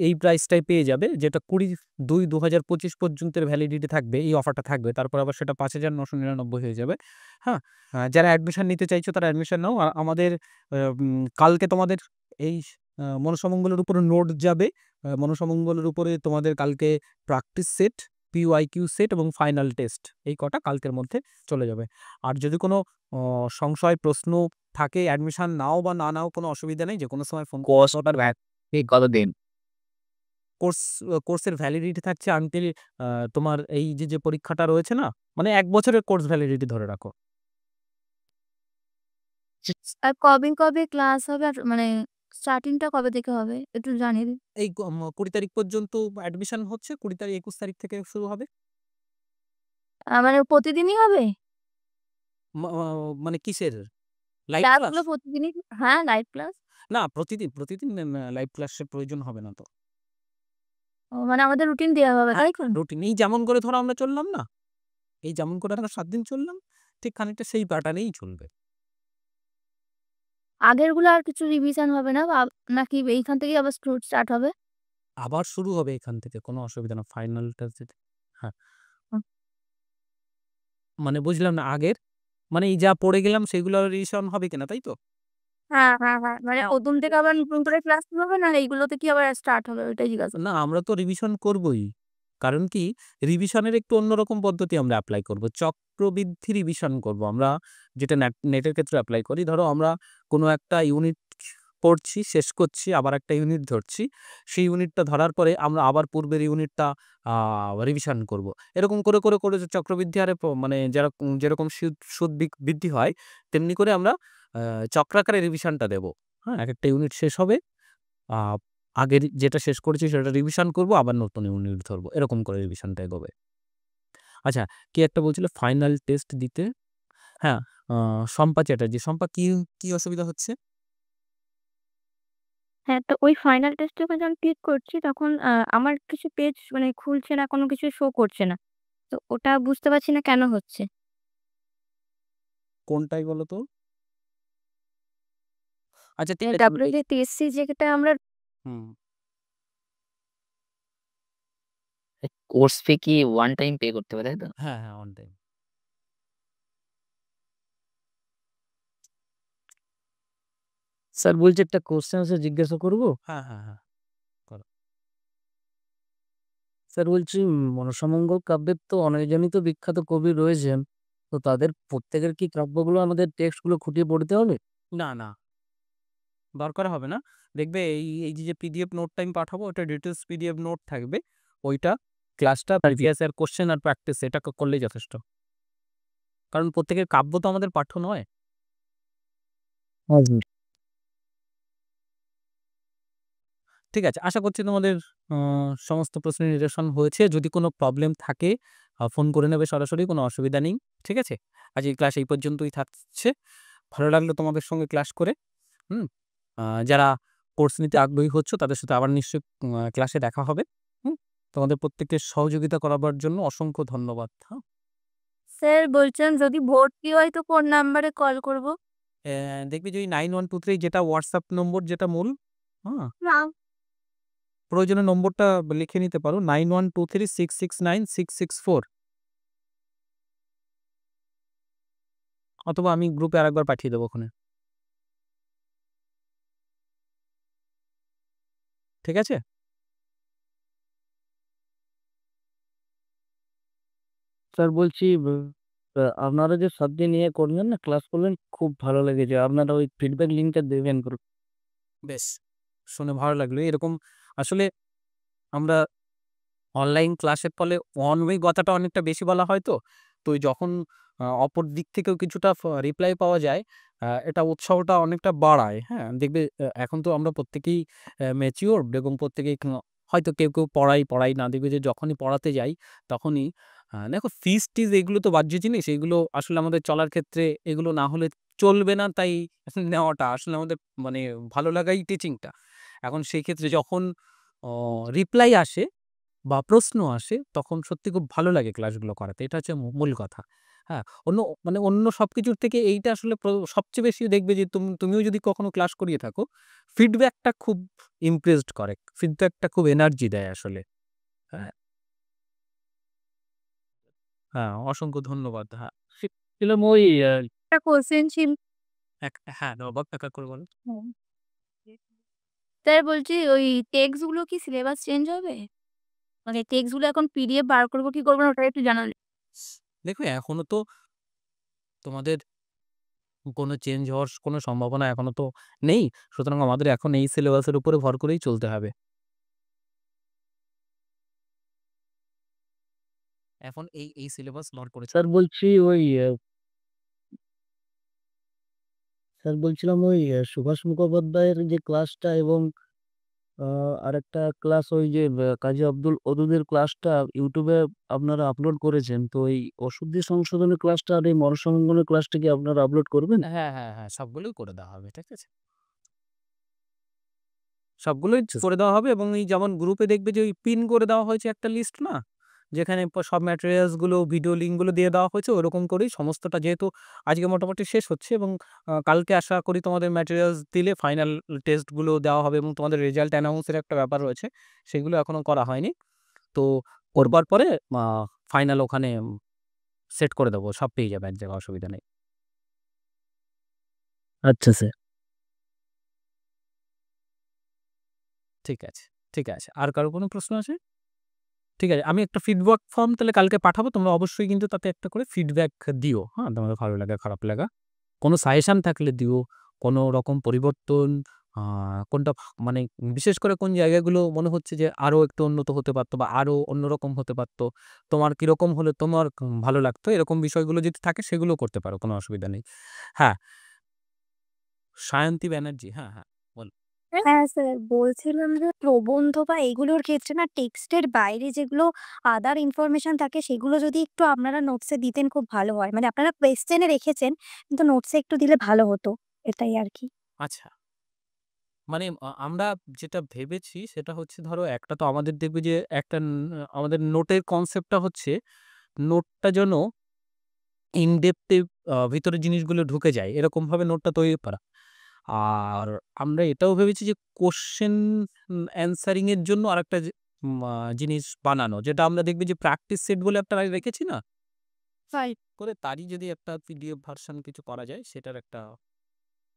এই প্রাইসটাই পেয়ে যাবে, যেটা 20/2/2025 পর্যন্তের ভ্যালিডিটি থাকবে, এই অফারটা থাকবে। তারপর আবার সেটা 5,999 হয়ে যাবে। হ্যাঁ, যারা অ্যাডমিশন নিতে চাইছো তারা অ্যাডমিশন নাও। আর আমাদের কালকে তোমাদের এই মনসামঙ্গলের উপরে নোট যাবে, মনসামঙ্গলের উপরে তোমাদের কালকে প্র্যাকটিস সেট, পিওয়াইকিউ সেট এবং ফাইনাল টেস্ট, এই কটা কালকের মধ্যে চলে যাবে। আর যদি কোনো সংশয় প্রশ্ন থাকে, অ্যাডমিশন নাও বা না নাও কোনো অসুবিধা নেই, যে কোনো সময় ফোন। কতদিন? কোর্সের ভ্যালিডিটি থাকছে আনটিল তোমার এই যে পরীক্ষাটা রয়েছে না, মানে 1 বছরের কোর্স ভ্যালিডিটি ধরে রাখো। আর কবে কবে ক্লাস হবে, আর মানে স্টার্টিংটা কবে থেকে হবে একটু জানিয়ে দিন। এই 20 তারিখ পর্যন্ত অ্যাডমিশন হচ্ছে, 20 তারিখ 21 তারিখ থেকে শুরু হবে। মানে প্রতিদিনই হবে মানে কিসের লাইভ ক্লাস? ক্লাসগুলো প্রতিদিনই? হ্যাঁ, লাইভ ক্লাস। না, প্রতিদিন লাইভ ক্লাসের প্রয়োজন হবে না তো। মানে আমাদের রুটিন দেওয়া হবে, হ্যাঁ, তাই তো? রুটিন এই যেমন করে ধরো আমরা চললাম না, এই যেমন করে আমরা 7 দিন চললাম, ঠিক খানিকটা সেই প্যাটার্নেই চলবে। আগেরগুলো আর কিছু রিভিশন হবে না, নাকি এইখান থেকেই আবার স্টার্ট হবে? আবার শুরু হবে এখান থেকে, কোনো অসুবিধা না, ফাইনালটা যেটা। হ্যাঁ। মানে বুঝলাম না আগের, মানে এই যা পড়ে গেলাম সেগুলো রিভিশন হবে কিনা, তাই তো? হ্যাঁ, হ্যাঁ, হ্যাঁ। মানে প্রথম থেকে আবার নতুন করে ক্লাস শুরু হবে না এইগুলোতে কি আবার স্টার্ট হবে ওইটাই জিজ্ঞাসা। না, আমরা তো রিভিশন করবই। কারণ কি, রিভিশনের একটু অন্যরকম পদ্ধতি আমরা এপ্লাই করব। চক্রবৃদ্ধি রিভিশন করব আমরা, যেটা নেটের ক্ষেত্রে এপ্লাই করি। ধরো আমরা কোনো একটা ইউনিট পড়ছি, শেষ করছি, আবার একটা ইউনিট ধরছি। সেই ইউনিটটা ধরার পরে আমরা আবার পূর্বের ইউনিটটা রিভিশন করব। এরকম করে যে চক্রবৃদ্ধি হারে মানে যেরকম সুদ বৃদ্ধি হয়, তেমনি করে আমরা চক্রাকারে রিভিশনটা দেব। হ্যাঁ? একেকটা ইউনিট শেষ হবে। আ আগের যেটা শেষ করেছি সেটা রিভিশন করব, আবার নতুন ইউনিট ধরব। এরকম করে রিভিশনটা এগোবে। আচ্ছা, কি একটা বলছিলে ফাইনাল টেস্ট দিতে? হ্যাঁ, আ শম্পা চ্যাটার্জি। শম্পা কি অসুবিধা হচ্ছে? হ্যাঁ, তো ওই ফাইনাল টেস্ট যখন আমি ক্লিক করছি তখন আমার কিছু পেজ মানে খুলছে না, কোনো কিছু শো করছে না। তো ওটা বুঝতে পারছি না কেন হচ্ছে? কোনটাই বলো তো? আচ্ছা ঠিক মানে আছে। WTSC যেটা আমরা হুম। কোর্স ফি কি ওয়ান টাইম পে করতে হবে, তাই তো? হ্যাঁ, হ্যাঁ, অন টাইম। স্যার বলছি একটা কোশ্চেন আছে জিজ্ঞাসা করব? হ্যাঁ, হ্যাঁ, হ্যাঁ। করো। স্যার বলছি মনসামঙ্গল কাব্যের তো অনেকজনই তো বিখ্যাত কবি রয়েছেন। তো তাদের প্রত্যেকের কি কাব্যগুলো আমাদের টেক্সটগুলো খুঁটিয়ে পড়তে হবে? না, না, দরকার হবে না। দেখবে এই যে পিডিএফ নোটটা আমি পাঠাবো, ওটা ডিটেইলস পিডিএফ নোট থাকবে। ওইটা ক্লাসটা প্রিভিয়াস ইয়ার কোয়েশ্চেন আর প্র্যাকটিস এটা করলেই যথেষ্ট। কারণ প্রত্যেকের কাব্য তো আমাদের পাঠ্য নয়। হ্যাঁ, হুম। ঠিক আছে। আশা করছি তোমাদের আ সমস্ত প্রশ্নের নিরসন হয়েছে। যদি কোনো প্রবলেম থাকে ফোন করে নেবে সরাসরি, কোনো অসুবিধা নেই। ঠিক আছে? আজকের ক্লাস এই পর্যন্তই থাকছে। ভালো লাগলো তোমাদের সঙ্গে ক্লাস করে। হুম? যারা কোর্স নিতে আগ্রহী হচ্ছ তাদের সাথে আবার নিশ্চয়ই ক্লাসে দেখা হবে। হুম? তোমাদের প্রত্যেককে সহযোগিতা করাবার জন্য অসংখ্য ধন্যবাদ। হ্যাঁ? স্যার বলছেন যদি ভর্তি হয় তো কোন নাম্বারে কল করব? দেখবি যে ওই 9123 যেটা WhatsApp নম্বর যেটা মূল, হ্যাঁ? না। প্রয়োজনে নম্বরটা লিখে নিতে পারো 9123669664, অথবা আমি গ্রুপে আরেকবার পাঠিয়ে দেবো ওখানে। ঠিক আছে? স্যার বলছি আপনারা যে সাবজেক্ট নিয়ে করলেন না, ক্লাস করলেন, খুব ভালো লেগেছে। আপনারা ওই ফিডব্যাক লিঙ্কটা দেবেন বেশ, শুনে ভালো লাগলো। এরকম আসলে আমরা অনলাইন ক্লাসের ফলে ওয়ান ওয়ে কথাটা অনেকটা বেশি বলা হয় তো। তো ওই যখন অপর দিক থেকেও কিছুটা রিপ্লাই পাওয়া যায়, এটা উৎসাহটা অনেকটা বাড়ায়। হ্যাঁ? দেখবে এখন তো আমরা প্রত্যেকেই ম্যাচিউরড এবং প্রত্যেকেই হয়তো কেউ পড়াই না। দেখবে যে যখনই পড়াতে যাই তখনই দেখো ফিজ-টিজ এগুলো তো বাহ্য জিনিস। এগুলো আসলে আমাদের চলার ক্ষেত্রে এগুলো না হলে চলবে না, তাই নেওয়াটা আসলে আমাদের মানে ভালো লাগাই টিচিংটা। এখন সেই ক্ষেত্রে যখন রিপ্লাই আসে বা প্রশ্ন আসে তখন সত্যি খুব ভালো লাগে ক্লাসগুলো করাতে। এটা হচ্ছে মূল কথা। হ্যাঁ? অন্য সবকিছুর থেকে এইটা আসলে সবচেয়ে বেশি দেখবে যে তুমিও যদি কখনো ক্লাস করিয়ে থাকো, ফিডব্যাকটা খুব ইমপ্রেসড করে। ফিডব্যাকটা খুব এনার্জি দেয় আসলে। হ্যাঁ, হ্যাঁ, অসংখ্য ধন্যবাদ। হ্যাঁ, ছিলাম ওই একটা কোশ্চেন ছিল। হ্যাঁ, নবাব কাকা করে বলো। হুম। স্যার বলছি ওই টেক্সট গুলো কি সিলেবাস চেঞ্জ হবে? মানে টেক্সট গুলো এখন পিডিএফ বার করব কি করব না ওটা একটু জানালে। দেখো এখনো তো তোমাদের কোনো চেঞ্জ হওয়ার কোনো সম্ভাবনা এখনো তো নেই। সুতরাং আমাদের এখন এই সিলেবাসের উপরে ভর করেই চলতে হবে। এখন এই সিলেবাস ভর করে স্যার বলছি ওই স্যার বলছিলাম ওই সুভাষ মুখোপাধ্যায়ের যে ক্লাসটা এবং আ আরেকটা ক্লাস ওই যে কাজী আব্দুল ওদুদের ক্লাসটা ইউটিউবে আপনারা আপলোড করেছেন। তো এই অশুদ্ধি সংশোধনের ক্লাসটা আর এই মনসামঙ্গলের ক্লাসটা কি আপনারা আপলোড করবেন? হ্যাঁ, হ্যাঁ, হ্যাঁ, সবগুলোই করে দেওয়া হবে। ঠিক আছে? সবগুলোই আচ্ছা, করে দেওয়া হবে এবং এই যেমন গ্রুপে দেখবে যে ওই পিন করে দেওয়া হয়েছে একটা লিস্ট না? যেখানে সব ম্যাটেরিয়ালস গুলো, ভিডিও লিঙ্ক গুলো দিয়ে দেওয়া হয়েছে ওরকম করেই সমস্তটা, যেহেতু আজকে মোটামুটি শেষ হচ্ছে এবং কালকে আশা করি তোমাদের ম্যাটেরিয়ালস দিলে ফাইনাল টেস্ট গুলো দেওয়া হবে এবং তোমাদের রেজাল্ট অ্যানাউন্স এর একটা ব্যাপার রয়েছে। সেগুলো এখনো করা হয়নি। তো করবার পরে আ ফাইনাল ওখানে সেট করে দেবো, সব পেয়ে যাবে এক জায়গায়, অসুবিধা নেই। আচ্ছা স্যার। ঠিক আছে, ঠিক আছে। আর কারো কোনো প্রশ্ন আছে? ঠিক আছে, আমি একটা ফিডব্যাক ফর্ম তাহলে কালকে পাঠাবো। তোমরা অবশ্যই কিন্তু তাতে একটা করে ফিডব্যাক দিও, হ্যাঁ? তোমাদের ভালো লাগা, খারাপ লাগা। কোনো সাজেশন থাকলে দিও, কোনো রকম পরিবর্তন, আ কোনটা মানে বিশেষ করে কোন জায়গাগুলো মনে হচ্ছে যে আরো একটু উন্নত হতে পারতো বা আরো অন্যরকম হতে পারতো। তোমার কিরকম হলে তোমার ভালো লাগতো, এরকম বিষয়গুলো যদি থাকে সেগুলো করতে পারো, কোনো অসুবিধা নেই। হ্যাঁ, সায়ন্তী ব্যানার্জি, হ্যাঁ, হ্যাঁ, বলো। হ্যাঁ স্যার, বলছিলাম যে প্রবন্ধ বা এগুলোর ক্ষেত্রে না টেক্সটের বাইরে যেগুলো আদার ইনফরমেশন থাকে সেগুলো যদি একটু আপনারা নোটসে দিতেন খুব ভালো হয়। মানে আপনারা কোয়েশ্চেনে রেখেছেন কিন্তু নোটসে একটু দিলে ভালো হতো। এটাই আরকি। আচ্ছা, মানে আমরা যেটা ভেবেছি সেটা হচ্ছে, ধরো একটা তো আমাদের দেখবে যে একটা আমাদের নোটের কনসেপ্টটা হচ্ছে নোটটা যেন ইন ডেপথে ভিতরে জিনিসগুলো ঢুকে যায়, এরকমভাবে নোটটা তৈরি করা। আর আমরা এটাও ভেবেছি যে কোশ্চেন অ্যান্সারিং এর জন্য আরেকটা জিনিস বানানো, যেটা আমরা দেখবে যে প্র্যাকটিস সেট বলে একটা রেখেছি না? করে তারই যদি একটা পিডিএফ ভার্সন কিছু করা যায়, সেটার একটা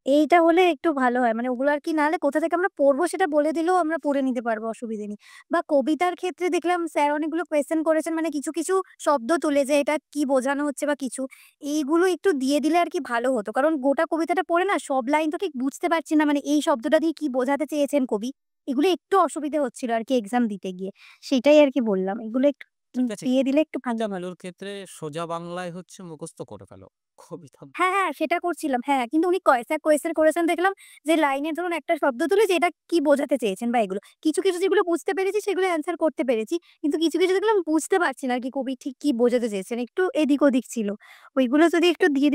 এইটা হলে একটু ভালো হয়। মানে ওগুলো আরকি নাহলে কোথা থেকে আমরা পড়বো সেটা বলে দিলেও আমরা পড়ে নিতে পারবো, অসুবিধে নেই। বা কবিতার ক্ষেত্রে দেখলাম স্যার অনেকগুলো কোয়েশ্চেন করেছেন, মানে কিছু, কিছু শব্দ তুলে যে এটা কি বোঝানো হচ্ছে বা কিছু। এইগুলো একটু দিয়ে দিলে আরকি ভালো হতো। কারণ গোটা কবিতাটা পড়ে না সব লাইন তো ঠিক বুঝতে পারছি না, মানে এই শব্দটা দিয়ে কি বোঝাতে চেয়েছেন কবি। এগুলো একটু অসুবিধে হচ্ছিল আরকি এক্সাম দিতে গিয়ে। সেটাই আরকি বললাম। এগুলো একটু ঠিক আছে। দিয়ে দিলে একটু ভালো কবিতা মেলোর ক্ষেত্রে সোজা বাংলায় হচ্ছে মুখস্থ করে ফেলো কবিতা। হ্যাঁ, হ্যাঁ, সেটা করছিলাম। হ্যাঁ, কিন্তু উনি স্যার কোয়েশ্চেন করেছেন দেখলাম যে লাইনে ধরুন একটা শব্দ তুলে যে এটা কি বোঝাতে চেয়েছেন বা এগুলো। কিছু, কিছু যেগুলো বুঝতে পেরেছি সেগুলো অ্যান্সার করতে পেরেছি। কিন্তু কিছু, কিছু দেখলাম বুঝতে পারছি না আরকি কবি ঠিক কি বোঝাতে চেয়েছেন। একটু এদিক ওদিক ছিল। ওইগুলো যদি একটু দিয়ে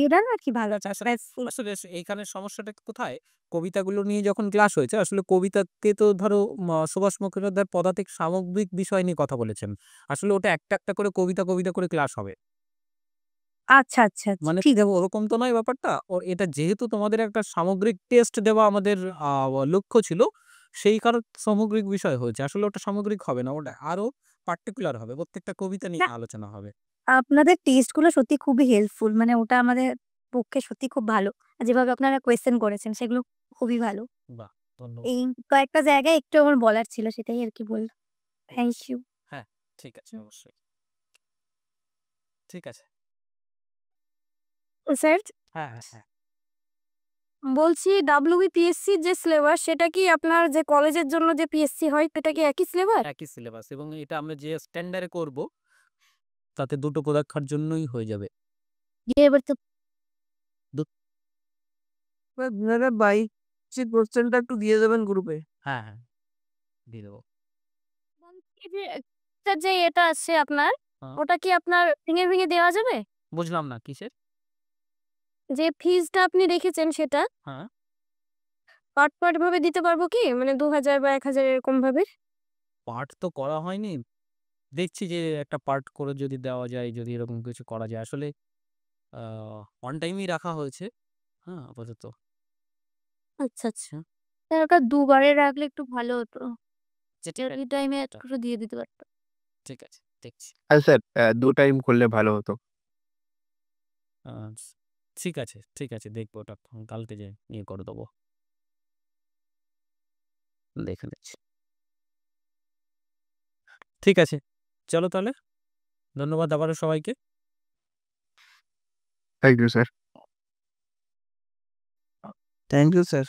দেন আরকি ভালো হতো। আসলে ব্যাস। আসলে এইখানে সমস্যাটা কোথায়? কবিতাগুলো নিয়ে যখন ক্লাস হয়েছে, আসলে কবিতাতে তো ধরো সুভাষ মুখোপাধ্যায় পদাতিক সামগ্রিক বিষয় নিয়ে কথা বলেছেন। আসলে ওটা একটা, একটা করে কবিতা, কবিতা করে ক্লাস হবে। আচ্ছা, আচ্ছা, আচ্ছা। মানে ঠিক দেখো ওরকম তো নয় ব্যাপারটা। এটা যেহেতু তোমাদের একটা সামগ্রিক টেস্ট দেওয়া আমাদের আ লক্ষ্য ছিল, সেই কারণ সামগ্রিক বিষয় হয়েছে। আসলে ওটা সামগ্রিক হবে না। ওটা আরো পার্টিকুলার হবে। প্রত্যেকটা কবিতা নিয়ে না, আলোচনা হবে। আপনাদের টেস্ট গুলো সত্যি খুবই হেল্পফুল। মানে ওটা আমাদের পক্ষে সত্যি খুব ভালো। আর যেভাবে আপনারা কোয়েশ্চেন করেছেন সেগুলো খুবই ভালো। বাহ! ধন্যবাদ। এই কয়েকটা জায়গায় একটু আমার বলার ছিল সেটাই আরকি বললাম। Thank you. হ্যাঁ, ঠিক আছে, অবশ্যই। ঠিক আছে। স্যার, হ্যাঁ, হ্যাঁ, হ্যাঁ। বলছি WBPSC যে সিলেবাস সেটা কি আপনার যে কলেজের জন্য যে পিএসসি হয় সেটা কি একই সিলেবাস? একই সিলেবাস, এবং এটা আমরা যে স্ট্যান্ডার্ডে করব তাতে দুটো পরীক্ষার জন্যই হয়ে যাবে। এবার তো দু আপনারা বাইক কোশ্চেনটা একটু দিয়ে দেবেন গ্রুপে। হ্যাঁ, হ্যাঁ, দিয়ে দেবো। বলছি যে একটা যে এটা আছে আপনার, হ্যাঁ, ওটা কি আপনার ভেঙে, ভেঙে দেওয়া যাবে? বুঝলাম না কিসের? যে ফিজটা আপনি রেখেছেন সেটা হ্যাঁ, পার্ট, পার্ট ভাবে দিতে পারবো কি? মানে ২,০০০ বা ১,০০০ এরকম ভাবে? পার্ট তো করা হয়নি। দেখছি যে একটা পার্ট করে যদি দেওয়া যায়, যদি এরকম কিছু করা যায়। আসলে আ অন টাইমই রাখা হয়েছে। হ্যাঁ, আপাতত। আচ্ছা, আচ্ছা। স্যার ওটা দুবারে রাখলে একটু ভালো হতো। আচ্ছা, ঠিক আছে। একই টাইমে টা একটু দিয়ে দিতে পারতাম। ঠিক আছে, দেখছি। স্যার ২ টাইম করলে ভালো হতো। আ ঠিক আছে, ঠিক আছে, দেখবো ওটা। কালকে যে ইয়ে করে দেবো। দেখে নিচ্ছি। ঠিক আছে। চলো তাহলে। ধন্যবাদ আবারও সবাইকে। Thank you sir. Thank you sir.